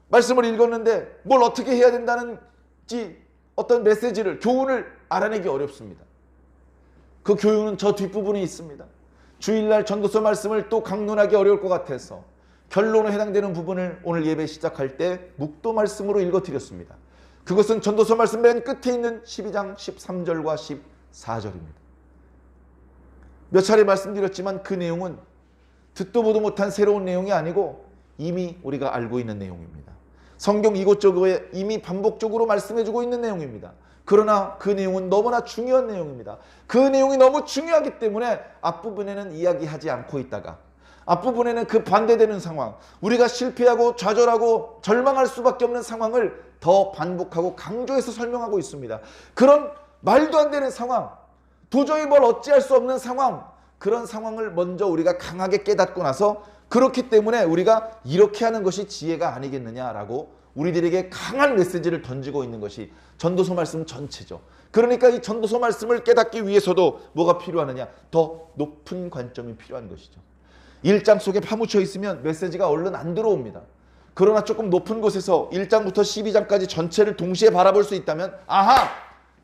말씀을 읽었는데 뭘 어떻게 해야 된다는지 어떤 메시지를, 교훈을 알아내기 어렵습니다. 그 교훈은 저 뒷부분에 있습니다. 주일날 전도서 말씀을 또 강론하기 어려울 것 같아서 결론에 해당되는 부분을 오늘 예배 시작할 때 묵도 말씀으로 읽어드렸습니다. 그것은 전도서 말씀 맨 끝에 있는 12장 13절과 14절입니다. 몇 차례 말씀드렸지만 그 내용은 듣도 보도 못한 새로운 내용이 아니고 이미 우리가 알고 있는 내용입니다. 성경 이곳저곳에 이미 반복적으로 말씀해주고 있는 내용입니다. 그러나 그 내용은 너무나 중요한 내용입니다. 그 내용이 너무 중요하기 때문에 앞부분에는 이야기하지 않고 있다가 앞부분에는 그 반대되는 상황, 우리가 실패하고 좌절하고 절망할 수밖에 없는 상황을 더 반복하고 강조해서 설명하고 있습니다. 그런 말도 안 되는 상황, 도저히 뭘 어찌할 수 없는 상황, 그런 상황을 먼저 우리가 강하게 깨닫고 나서 그렇기 때문에 우리가 이렇게 하는 것이 지혜가 아니겠느냐라고 우리들에게 강한 메시지를 던지고 있는 것이 전도서 말씀 전체죠. 그러니까 이 전도서 말씀을 깨닫기 위해서도 뭐가 필요하느냐? 더 높은 관점이 필요한 것이죠. 1장 속에 파묻혀 있으면 메시지가 얼른 안 들어옵니다. 그러나 조금 높은 곳에서 1장부터 12장까지 전체를 동시에 바라볼 수 있다면 아하!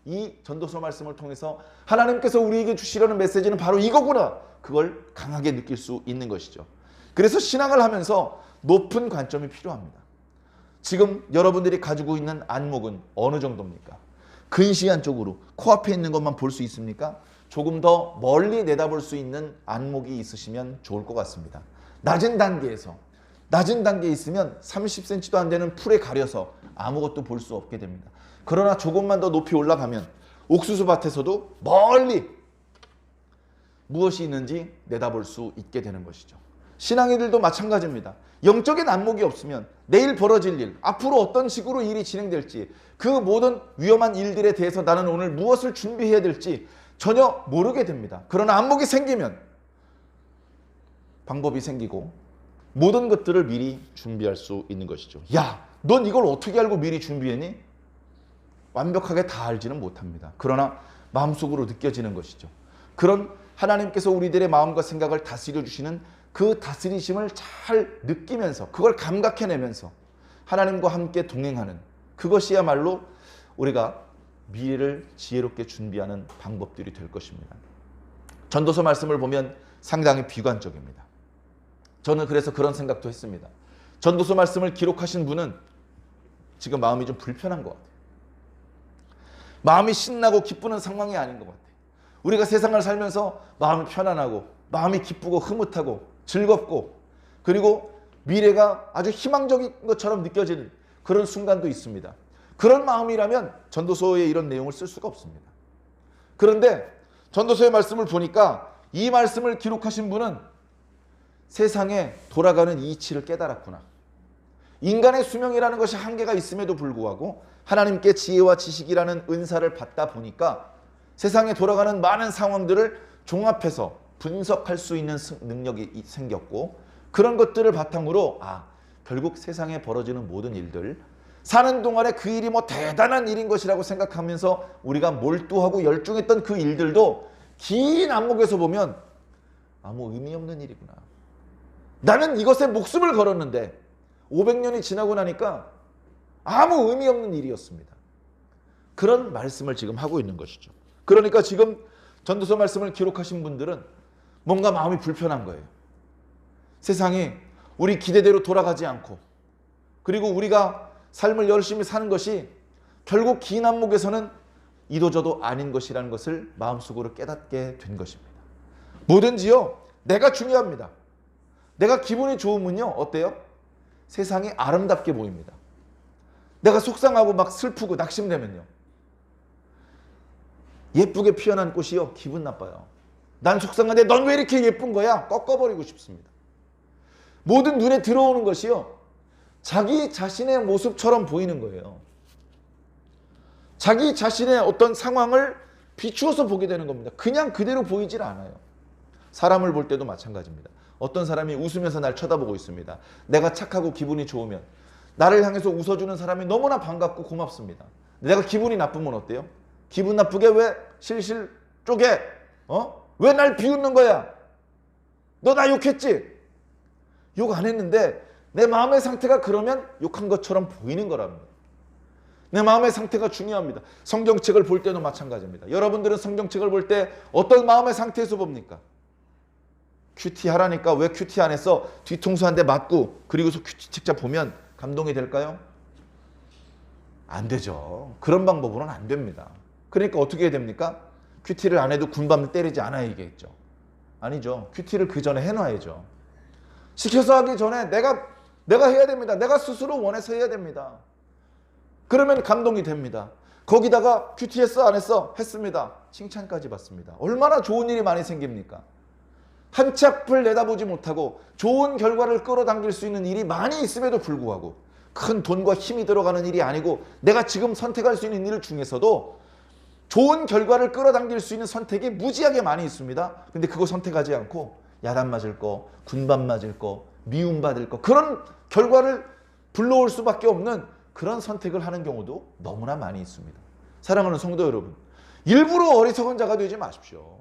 이 전도서 말씀을 통해서 하나님께서 우리에게 주시려는 메시지는 바로 이거구나. 그걸 강하게 느낄 수 있는 것이죠. 그래서 신앙을 하면서 높은 관점이 필요합니다. 지금 여러분들이 가지고 있는 안목은 어느 정도입니까? 근시안적으로 코앞에 있는 것만 볼 수 있습니까? 조금 더 멀리 내다볼 수 있는 안목이 있으시면 좋을 것 같습니다. 낮은 단계에 있으면 30cm도 안 되는 풀에 가려서 아무것도 볼 수 없게 됩니다. 그러나 조금만 더 높이 올라가면 옥수수 밭에서도 멀리 무엇이 있는지 내다볼 수 있게 되는 것이죠. 신앙인들도 마찬가지입니다. 영적인 안목이 없으면 내일 벌어질 일, 앞으로 어떤 식으로 일이 진행될지, 그 모든 위험한 일들에 대해서 나는 오늘 무엇을 준비해야 될지 전혀 모르게 됩니다. 그러나 안목이 생기면 방법이 생기고 모든 것들을 미리 준비할 수 있는 것이죠. 야, 넌 이걸 어떻게 알고 미리 준비했니? 완벽하게 다 알지는 못합니다. 그러나 마음속으로 느껴지는 것이죠. 그런 하나님께서 우리들의 마음과 생각을 다스려 주시는 그 다스리심을 잘 느끼면서 그걸 감각해내면서 하나님과 함께 동행하는 그것이야말로 우리가 미래를 지혜롭게 준비하는 방법들이 될 것입니다. 전도서 말씀을 보면 상당히 비관적입니다. 저는 그래서 그런 생각도 했습니다. 전도서 말씀을 기록하신 분은 지금 마음이 좀 불편한 것 같아요. 마음이 신나고 기쁘는 상황이 아닌 것 같아요. 우리가 세상을 살면서 마음이 편안하고 마음이 기쁘고 흐뭇하고 즐겁고 그리고 미래가 아주 희망적인 것처럼 느껴지는 그런 순간도 있습니다. 그런 마음이라면 전도서에 이런 내용을 쓸 수가 없습니다. 그런데 전도서의 말씀을 보니까 이 말씀을 기록하신 분은 세상에 돌아가는 이치를 깨달았구나. 인간의 수명이라는 것이 한계가 있음에도 불구하고 하나님께 지혜와 지식이라는 은사를 받다 보니까 세상에 돌아가는 많은 상황들을 종합해서 분석할 수 있는 능력이 생겼고 그런 것들을 바탕으로 결국 세상에 벌어지는 모든 일들 사는 동안에 그 일이 뭐 대단한 일인 것이라고 생각하면서 우리가 몰두하고 열중했던 그 일들도 긴 안목에서 보면 아무 의미 없는 일이구나. 나는 이것에 목숨을 걸었는데 500년이 지나고 나니까 아무 의미 없는 일이었습니다. 그런 말씀을 지금 하고 있는 것이죠. 그러니까 지금 전도서 말씀을 기록하신 분들은 뭔가 마음이 불편한 거예요. 세상이 우리 기대대로 돌아가지 않고 그리고 우리가 삶을 열심히 사는 것이 결국 긴 안목에서는 이도저도 아닌 것이라는 것을 마음속으로 깨닫게 된 것입니다. 뭐든지요, 내가 중요합니다. 내가 기분이 좋으면요, 어때요? 세상이 아름답게 보입니다. 내가 속상하고 막 슬프고 낙심되면요, 예쁘게 피어난 꽃이요, 기분 나빠요. 난 속상한데 넌 왜 이렇게 예쁜 거야? 꺾어버리고 싶습니다. 모든 눈에 들어오는 것이요, 자기 자신의 모습처럼 보이는 거예요. 자기 자신의 어떤 상황을 비추어서 보게 되는 겁니다. 그냥 그대로 보이질 않아요. 사람을 볼 때도 마찬가지입니다. 어떤 사람이 웃으면서 날 쳐다보고 있습니다. 내가 착하고 기분이 좋으면 나를 향해서 웃어주는 사람이 너무나 반갑고 고맙습니다. 내가 기분이 나쁘면 어때요? 기분 나쁘게 왜 실실 쪼개? 왜 날 비웃는 거야? 너 나 욕했지? 욕 안 했는데 내 마음의 상태가 그러면 욕한 것처럼 보이는 거랍니다. 내 마음의 상태가 중요합니다. 성경책을 볼 때도 마찬가지입니다. 여러분들은 성경책을 볼 때 어떤 마음의 상태에서 봅니까? 큐티 하라니까 왜 큐티 안 했어? 뒤통수 한 대 맞고 그리고서 큐티 책자 보면 감동이 될까요? 안 되죠. 그런 방법으로는 안 됩니다. 그러니까 어떻게 해야 됩니까? 큐티를 안 해도 군밤을 때리지 않아야겠죠. 아니죠. 큐티를 그 전에 해놔야죠. 시켜서 하기 전에 내가 해야 됩니다. 내가 스스로 원해서 해야 됩니다. 그러면 감동이 됩니다. 거기다가 큐티 했어? 안 했어? 했습니다. 칭찬까지 받습니다. 얼마나 좋은 일이 많이 생깁니까? 한 치 앞을 내다보지 못하고 좋은 결과를 끌어당길 수 있는 일이 많이 있음에도 불구하고 큰 돈과 힘이 들어가는 일이 아니고 내가 지금 선택할 수 있는 일 중에서도 좋은 결과를 끌어당길 수 있는 선택이 무지하게 많이 있습니다. 근데 그거 선택하지 않고 야단 맞을 거, 군밤 맞을 거, 미움받을 거, 그런 결과를 불러올 수밖에 없는 그런 선택을 하는 경우도 너무나 많이 있습니다. 사랑하는 성도 여러분, 일부러 어리석은 자가 되지 마십시오.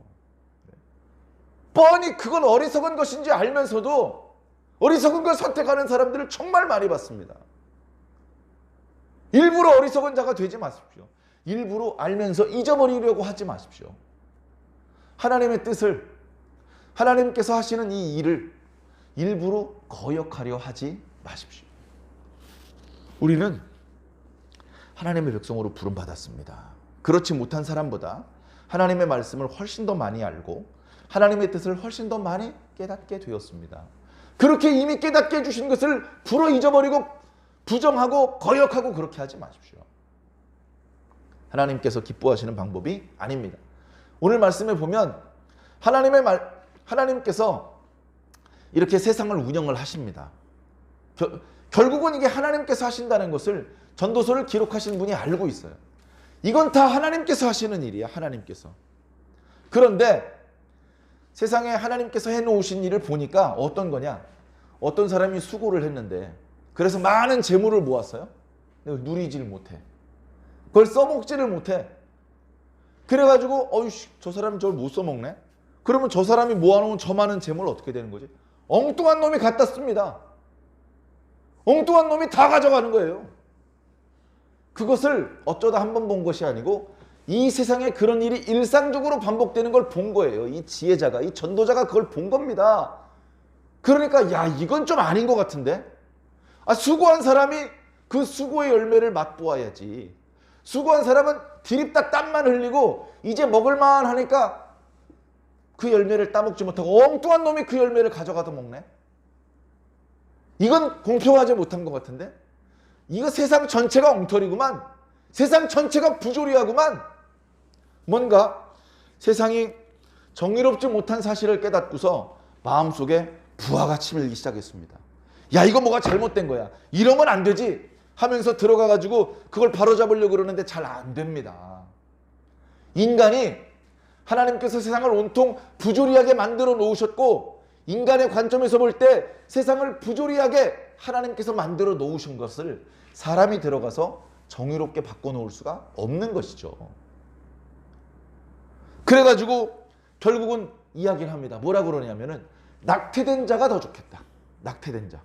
뻔히 그건 어리석은 것인지 알면서도 어리석은 걸 선택하는 사람들을 정말 많이 봤습니다. 일부러 어리석은 자가 되지 마십시오. 일부러 알면서 잊어버리려고 하지 마십시오. 하나님의 뜻을, 하나님께서 하시는 이 일을 일부러 거역하려 하지 마십시오. 우리는 하나님의 백성으로 부름받았습니다. 그렇지 못한 사람보다 하나님의 말씀을 훨씬 더 많이 알고 하나님의 뜻을 훨씬 더 많이 깨닫게 되었습니다. 그렇게 이미 깨닫게 해주신 것을 불어 잊어버리고 부정하고 거역하고 그렇게 하지 마십시오. 하나님께서 기뻐하시는 방법이 아닙니다. 오늘 말씀에 보면 하나님께서 이렇게 세상을 운영을 하십니다. 결국은 이게 하나님께서 하신다는 것을 전도서를 기록하신 분이 알고 있어요. 이건 다 하나님께서 하시는 일이야. 하나님께서. 그런데 세상에 하나님께서 해놓으신 일을 보니까 어떤 거냐? 어떤 사람이 수고를 했는데 그래서 많은 재물을 모았어요. 누리질 못해. 그걸 써먹지를 못해. 그래가지고 어이씨 저 사람이 저걸 못 써먹네? 그러면 저 사람이 모아놓은 저 많은 재물 어떻게 되는 거지? 엉뚱한 놈이 갖다 씁니다. 엉뚱한 놈이 다 가져가는 거예요. 그것을 어쩌다 한 번 본 것이 아니고 이 세상에 그런 일이 일상적으로 반복되는 걸 본 거예요. 이 지혜자가, 이 전도자가 그걸 본 겁니다. 그러니까 야 이건 좀 아닌 것 같은데? 수고한 사람이 그 수고의 열매를 맛보아야지. 수고한 사람은 디립다 땀만 흘리고 이제 먹을만 하니까 그 열매를 따먹지 못하고 엉뚱한 놈이 그 열매를 가져가도 먹네? 이건 공평하지 못한 것 같은데? 이거 세상 전체가 엉터리구만. 세상 전체가 부조리하구만. 뭔가 세상이 정의롭지 못한 사실을 깨닫고서 마음속에 부하가 치밀기 시작했습니다. 야 이거 뭐가 잘못된 거야. 이러면 안 되지 하면서 들어가가지고 그걸 바로잡으려고 그러는데 잘 안 됩니다. 인간이 하나님께서 세상을 온통 부조리하게 만들어 놓으셨고 인간의 관점에서 볼 때 세상을 부조리하게 하나님께서 만들어 놓으신 것을 사람이 들어가서 정의롭게 바꿔놓을 수가 없는 것이죠. 그래가지고 결국은 이야기를 합니다. 뭐라 그러냐면은 낙태된 자가 더 좋겠다. 낙태된 자.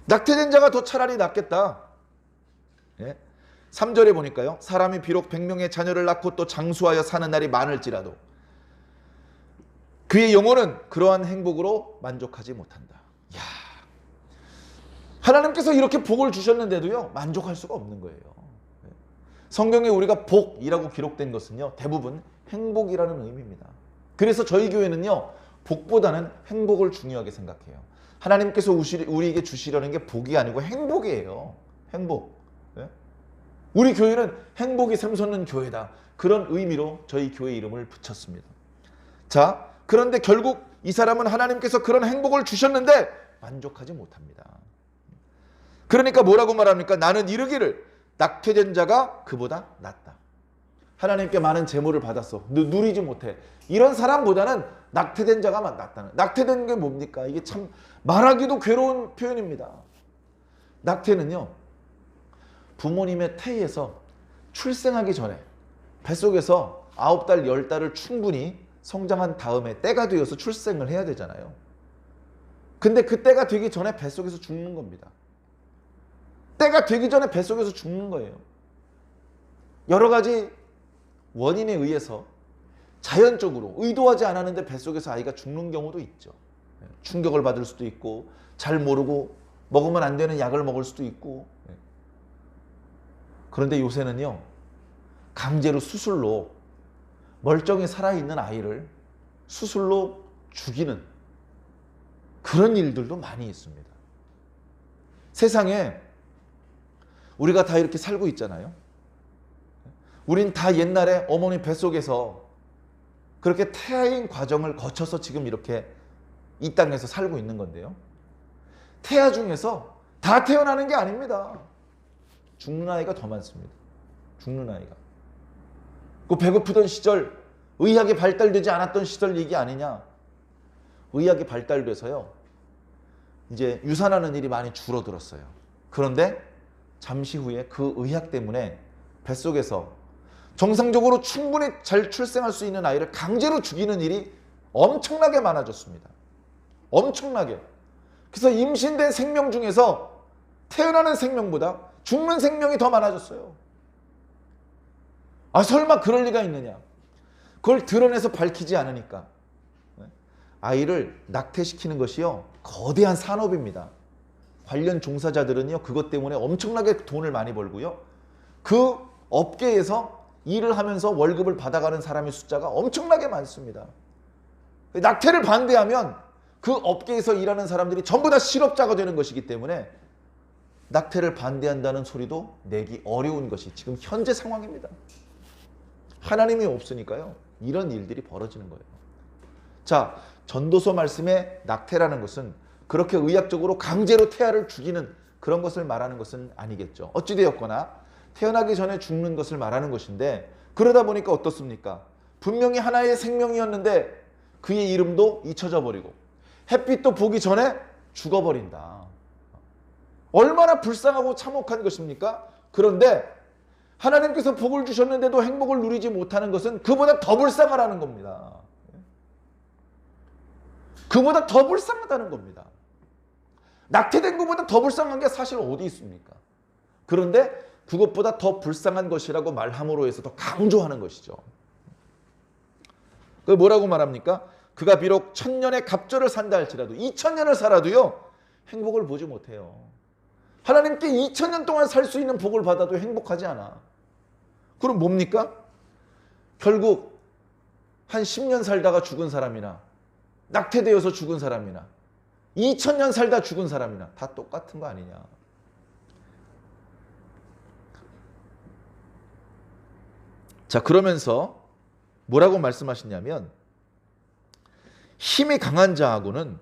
낙태된 자가 더 차라리 낫겠다. 예? 3절에 보니까요. 사람이 비록 100명의 자녀를 낳고 또 장수하여 사는 날이 많을지라도 그의 영혼은 그러한 행복으로 만족하지 못한다. 야, 하나님께서 이렇게 복을 주셨는데도요. 만족할 수가 없는 거예요. 성경에 우리가 복이라고 기록된 것은요. 대부분 행복이라는 의미입니다. 그래서 저희 교회는요. 복보다는 행복을 중요하게 생각해요. 하나님께서 우리에게 주시려는 게 복이 아니고 행복이에요. 행복. 네? 우리 교회는 행복이 샘솟는 교회다. 그런 의미로 저희 교회 이름을 붙였습니다. 자, 그런데 결국 이 사람은 하나님께서 그런 행복을 주셨는데 만족하지 못합니다. 그러니까 뭐라고 말합니까? 나는 이르기를 낙태된 자가 그보다 낫다. 하나님께 많은 재물을 받았어. 누리지 못해. 이런 사람보다는 낙태된 자가 낫다는. 낙태된 게 뭡니까? 이게 참 말하기도 괴로운 표현입니다. 낙태는요. 부모님의 태에서 출생하기 전에 뱃속에서 9달, 10달을 충분히 성장한 다음에 때가 되어서 출생을 해야 되잖아요. 근데 그 때가 되기 전에 뱃속에서 죽는 겁니다. 때가 되기 전에 뱃속에서 죽는 거예요. 여러 가지 원인에 의해서 자연적으로 의도하지 않았는데 뱃속에서 아이가 죽는 경우도 있죠. 충격을 받을 수도 있고 잘 모르고 먹으면 안 되는 약을 먹을 수도 있고. 그런데 요새는요. 강제로 수술로 멀쩡히 살아있는 아이를 수술로 죽이는 그런 일들도 많이 있습니다. 세상에 우리가 다 이렇게 살고 있잖아요. 우린 다 옛날에 어머니 뱃속에서 그렇게 태아인 과정을 거쳐서 지금 이렇게 이 땅에서 살고 있는 건데요. 태아 중에서 다 태어나는 게 아닙니다. 죽는 아이가 더 많습니다. 죽는 아이가. 그 배고프던 시절, 의학이 발달되지 않았던 시절 얘기 아니냐. 의학이 발달돼서요, 이제 유산하는 일이 많이 줄어들었어요. 그런데 잠시 후에 그 의학 때문에 뱃속에서 정상적으로 충분히 잘 출생할 수 있는 아이를 강제로 죽이는 일이 엄청나게 많아졌습니다. 엄청나게. 그래서 임신된 생명 중에서 태어나는 생명보다 죽는 생명이 더 많아졌어요. 아, 설마 그럴 리가 있느냐. 그걸 드러내서 밝히지 않으니까. 아이를 낙태시키는 것이요, 거대한 산업입니다. 관련 종사자들은요, 그것 때문에 엄청나게 돈을 많이 벌고요, 그 업계에서 일을 하면서 월급을 받아가는 사람의 숫자가 엄청나게 많습니다. 낙태를 반대하면 그 업계에서 일하는 사람들이 전부 다 실업자가 되는 것이기 때문에 낙태를 반대한다는 소리도 내기 어려운 것이 지금 현재 상황입니다. 하나님이 없으니까요, 이런 일들이 벌어지는 거예요. 자, 전도서 말씀에 낙태라는 것은 그렇게 의학적으로 강제로 태아를 죽이는 그런 것을 말하는 것은 아니겠죠. 어찌되었거나 태어나기 전에 죽는 것을 말하는 것인데, 그러다 보니까 어떻습니까? 분명히 하나의 생명이었는데 그의 이름도 잊혀져 버리고 햇빛도 보기 전에 죽어버린다. 얼마나 불쌍하고 참혹한 것입니까? 그런데 하나님께서 복을 주셨는데도 행복을 누리지 못하는 것은 그보다 더 불쌍하다는 겁니다. 그보다 더 불쌍하다는 겁니다. 낙태된 것보다 더 불쌍한 게 사실 어디 있습니까? 그런데 그것보다 더 불쌍한 것이라고 말함으로 해서 더 강조하는 것이죠. 그 뭐라고 말합니까? 그가 비록 1000년의 갑절을 산다 할지라도 2000년을 살아도요, 행복을 보지 못해요. 하나님께 2000년 동안 살 수 있는 복을 받아도 행복하지 않아. 그럼 뭡니까? 결국 한 10년 살다가 죽은 사람이나 낙태되어서 죽은 사람이나 2000년 살다 죽은 사람이나 다 똑같은 거 아니냐. 자, 그러면서 뭐라고 말씀하시냐면, 힘이 강한 자하고는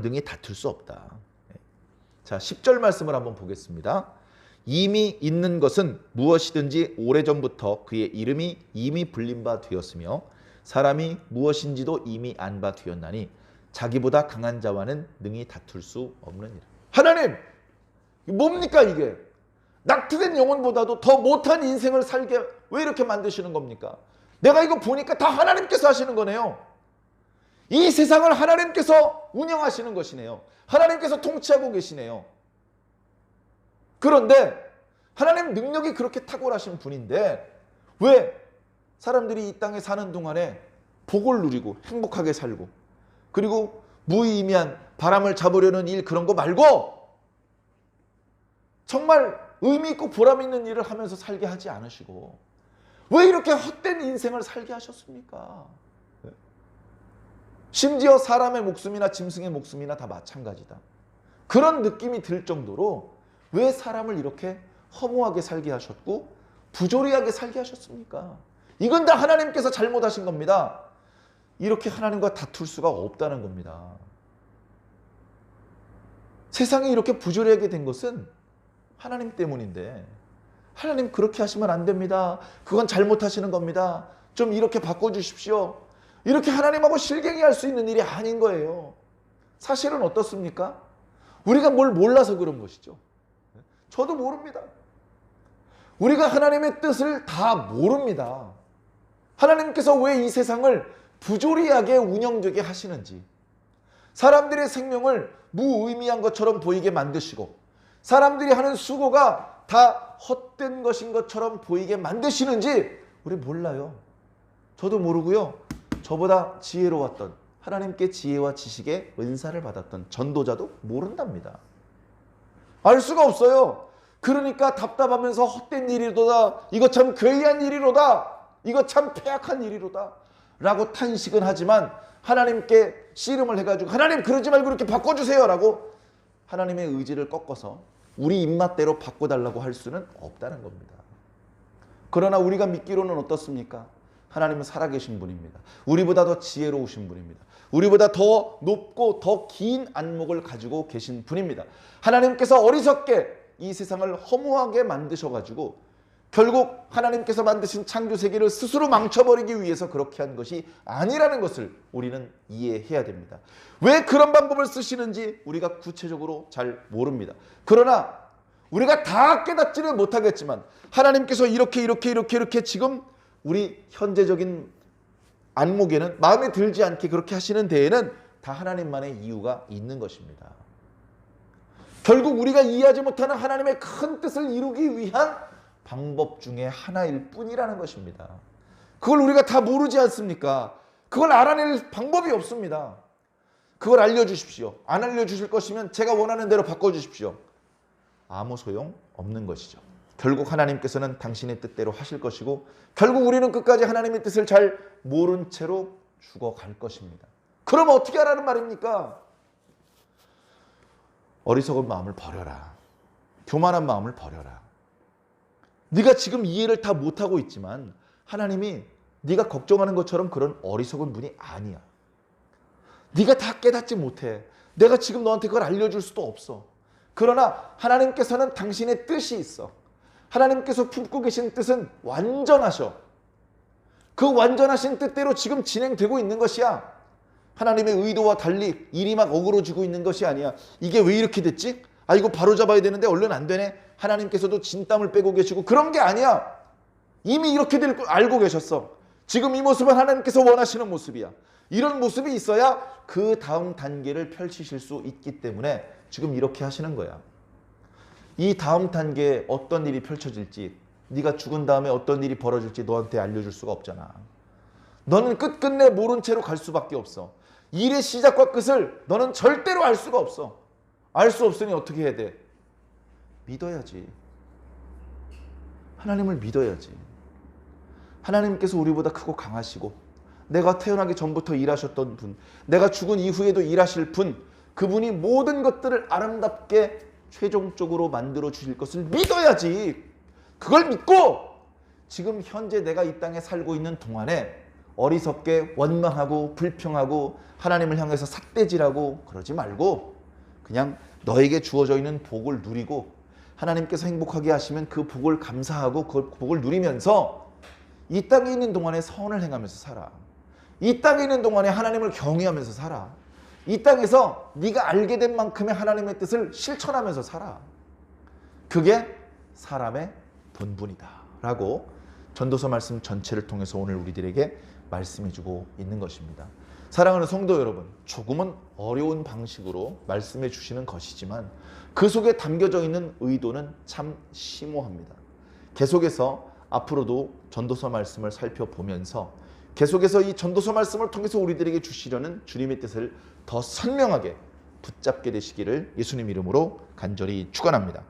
능히 다툴 수 없다. 자, 10절 말씀을 한번 보겠습니다. 이미 있는 것은 무엇이든지 오래전부터 그의 이름이 이미 불린 바 되었으며 사람이 무엇인지도 이미 안 바 되었나니 자기보다 강한 자와는 능히 다툴 수 없느니라. 하나님, 뭡니까 이게? 낙태된 영혼보다도 더 못한 인생을 살게 왜 이렇게 만드시는 겁니까? 내가 이거 보니까 다 하나님께서 하시는 거네요. 이 세상을 하나님께서 운영하시는 것이네요. 하나님께서 통치하고 계시네요. 그런데 하나님 능력이 그렇게 탁월하신 분인데 왜 사람들이 이 땅에 사는 동안에 복을 누리고 행복하게 살고, 그리고 무의미한 바람을 잡으려는 일, 그런 거 말고 정말 의미 있고 보람 있는 일을 하면서 살게 하지 않으시고 왜 이렇게 헛된 인생을 살게 하셨습니까? 심지어 사람의 목숨이나 짐승의 목숨이나 다 마찬가지다. 그런 느낌이 들 정도로 왜 사람을 이렇게 허무하게 살게 하셨고 부조리하게 살게 하셨습니까? 이건 다 하나님께서 잘못하신 겁니다. 이렇게 하나님과 다툴 수가 없다는 겁니다. 세상이 이렇게 부조리하게 된 것은 하나님 때문인데, 하나님 그렇게 하시면 안 됩니다. 그건 잘못하시는 겁니다. 좀 이렇게 바꿔주십시오. 이렇게 하나님하고 실갱이할 수 있는 일이 아닌 거예요. 사실은 어떻습니까? 우리가 뭘 몰라서 그런 것이죠. 저도 모릅니다. 우리가 하나님의 뜻을 다 모릅니다. 하나님께서 왜 이 세상을 부조리하게 운영되게 하시는지, 사람들의 생명을 무의미한 것처럼 보이게 만드시고 사람들이 하는 수고가 다 헛된 것인 것처럼 보이게 만드시는지 우리 몰라요. 저도 모르고요. 저보다 지혜로웠던, 하나님께 지혜와 지식의 은사를 받았던 전도자도 모른답니다. 알 수가 없어요. 그러니까 답답하면서 헛된 일이로다, 이거 참 괴이한 일이로다, 이거 참 폐악한 일이로다 라고 탄식은 하지만 하나님께 씨름을 해가지고 하나님 그러지 말고 이렇게 바꿔주세요 라고 하나님의 의지를 꺾어서 우리 입맛대로 바꿔달라고 할 수는 없다는 겁니다. 그러나 우리가 믿기로는 어떻습니까? 하나님은 살아계신 분입니다. 우리보다 더 지혜로우신 분입니다. 우리보다 더 높고 더 긴 안목을 가지고 계신 분입니다. 하나님께서 어리석게 이 세상을 허무하게 만드셔가지고 결국 하나님께서 만드신 창조 세계를 스스로 망쳐버리기 위해서 그렇게 한 것이 아니라는 것을 우리는 이해해야 됩니다. 왜 그런 방법을 쓰시는지 우리가 구체적으로 잘 모릅니다. 그러나 우리가 다 깨닫지는 못하겠지만 하나님께서 이렇게 지금 우리 현재적인 안목에는 마음에 들지 않게 그렇게 하시는 데에는 다 하나님만의 이유가 있는 것입니다. 결국 우리가 이해하지 못하는 하나님의 큰 뜻을 이루기 위한 방법 중에 하나일 뿐이라는 것입니다. 그걸 우리가 다 모르지 않습니까? 그걸 알아낼 방법이 없습니다. 그걸 알려주십시오. 안 알려주실 것이면 제가 원하는 대로 바꿔주십시오. 아무 소용 없는 것이죠. 결국 하나님께서는 당신의 뜻대로 하실 것이고 결국 우리는 끝까지 하나님의 뜻을 잘 모른 채로 죽어갈 것입니다. 그럼 어떻게 하라는 말입니까? 어리석은 마음을 버려라. 교만한 마음을 버려라. 네가 지금 이해를 다 못하고 있지만 하나님이 네가 걱정하는 것처럼 그런 어리석은 분이 아니야. 네가 다 깨닫지 못해. 내가 지금 너한테 그걸 알려줄 수도 없어. 그러나 하나님께서는 당신의 뜻이 있어. 하나님께서 품고 계신 뜻은 완전하셔. 그 완전하신 뜻대로 지금 진행되고 있는 것이야. 하나님의 의도와 달리 일이 막 어그러지고 있는 것이 아니야. 이게 왜 이렇게 됐지? 아, 이거 바로 잡아야 되는데 얼른 안 되네. 하나님께서도 진땀을 빼고 계시고 그런 게 아니야. 이미 이렇게 될 걸 알고 계셨어. 지금 이 모습은 하나님께서 원하시는 모습이야. 이런 모습이 있어야 그 다음 단계를 펼치실 수 있기 때문에 지금 이렇게 하시는 거야. 이 다음 단계에 어떤 일이 펼쳐질지, 네가 죽은 다음에 어떤 일이 벌어질지 너한테 알려줄 수가 없잖아. 너는 끝끝내 모른 채로 갈 수밖에 없어. 일의 시작과 끝을 너는 절대로 알 수가 없어. 알 수 없으니 어떻게 해야 돼? 믿어야지. 하나님을 믿어야지. 하나님께서 우리보다 크고 강하시고 내가 태어나기 전부터 일하셨던 분, 내가 죽은 이후에도 일하실 분, 그분이 모든 것들을 아름답게 최종적으로 만들어 주실 것을 믿어야지. 그걸 믿고 지금 현재 내가 이 땅에 살고 있는 동안에 어리석게 원망하고 불평하고 하나님을 향해서 삿대질하고 그러지 말고 그냥 너에게 주어져 있는 복을 누리고 하나님께서 행복하게 하시면 그 복을 감사하고 그 복을 누리면서 이 땅에 있는 동안에 선을 행하면서 살아. 이 땅에 있는 동안에 하나님을 경외하면서 살아. 이 땅에서 네가 알게 된 만큼의 하나님의 뜻을 실천하면서 살아. 그게 사람의 본분이다 라고 전도서 말씀 전체를 통해서 오늘 우리들에게 말씀해주고 있는 것입니다. 사랑하는 성도 여러분, 조금은 어려운 방식으로 말씀해 주시는 것이지만 그 속에 담겨져 있는 의도는 참 심오합니다. 계속해서 앞으로도 전도서 말씀을 살펴보면서 계속해서 이 전도서 말씀을 통해서 우리들에게 주시려는 주님의 뜻을 더 선명하게 붙잡게 되시기를 예수님 이름으로 간절히 축원합니다.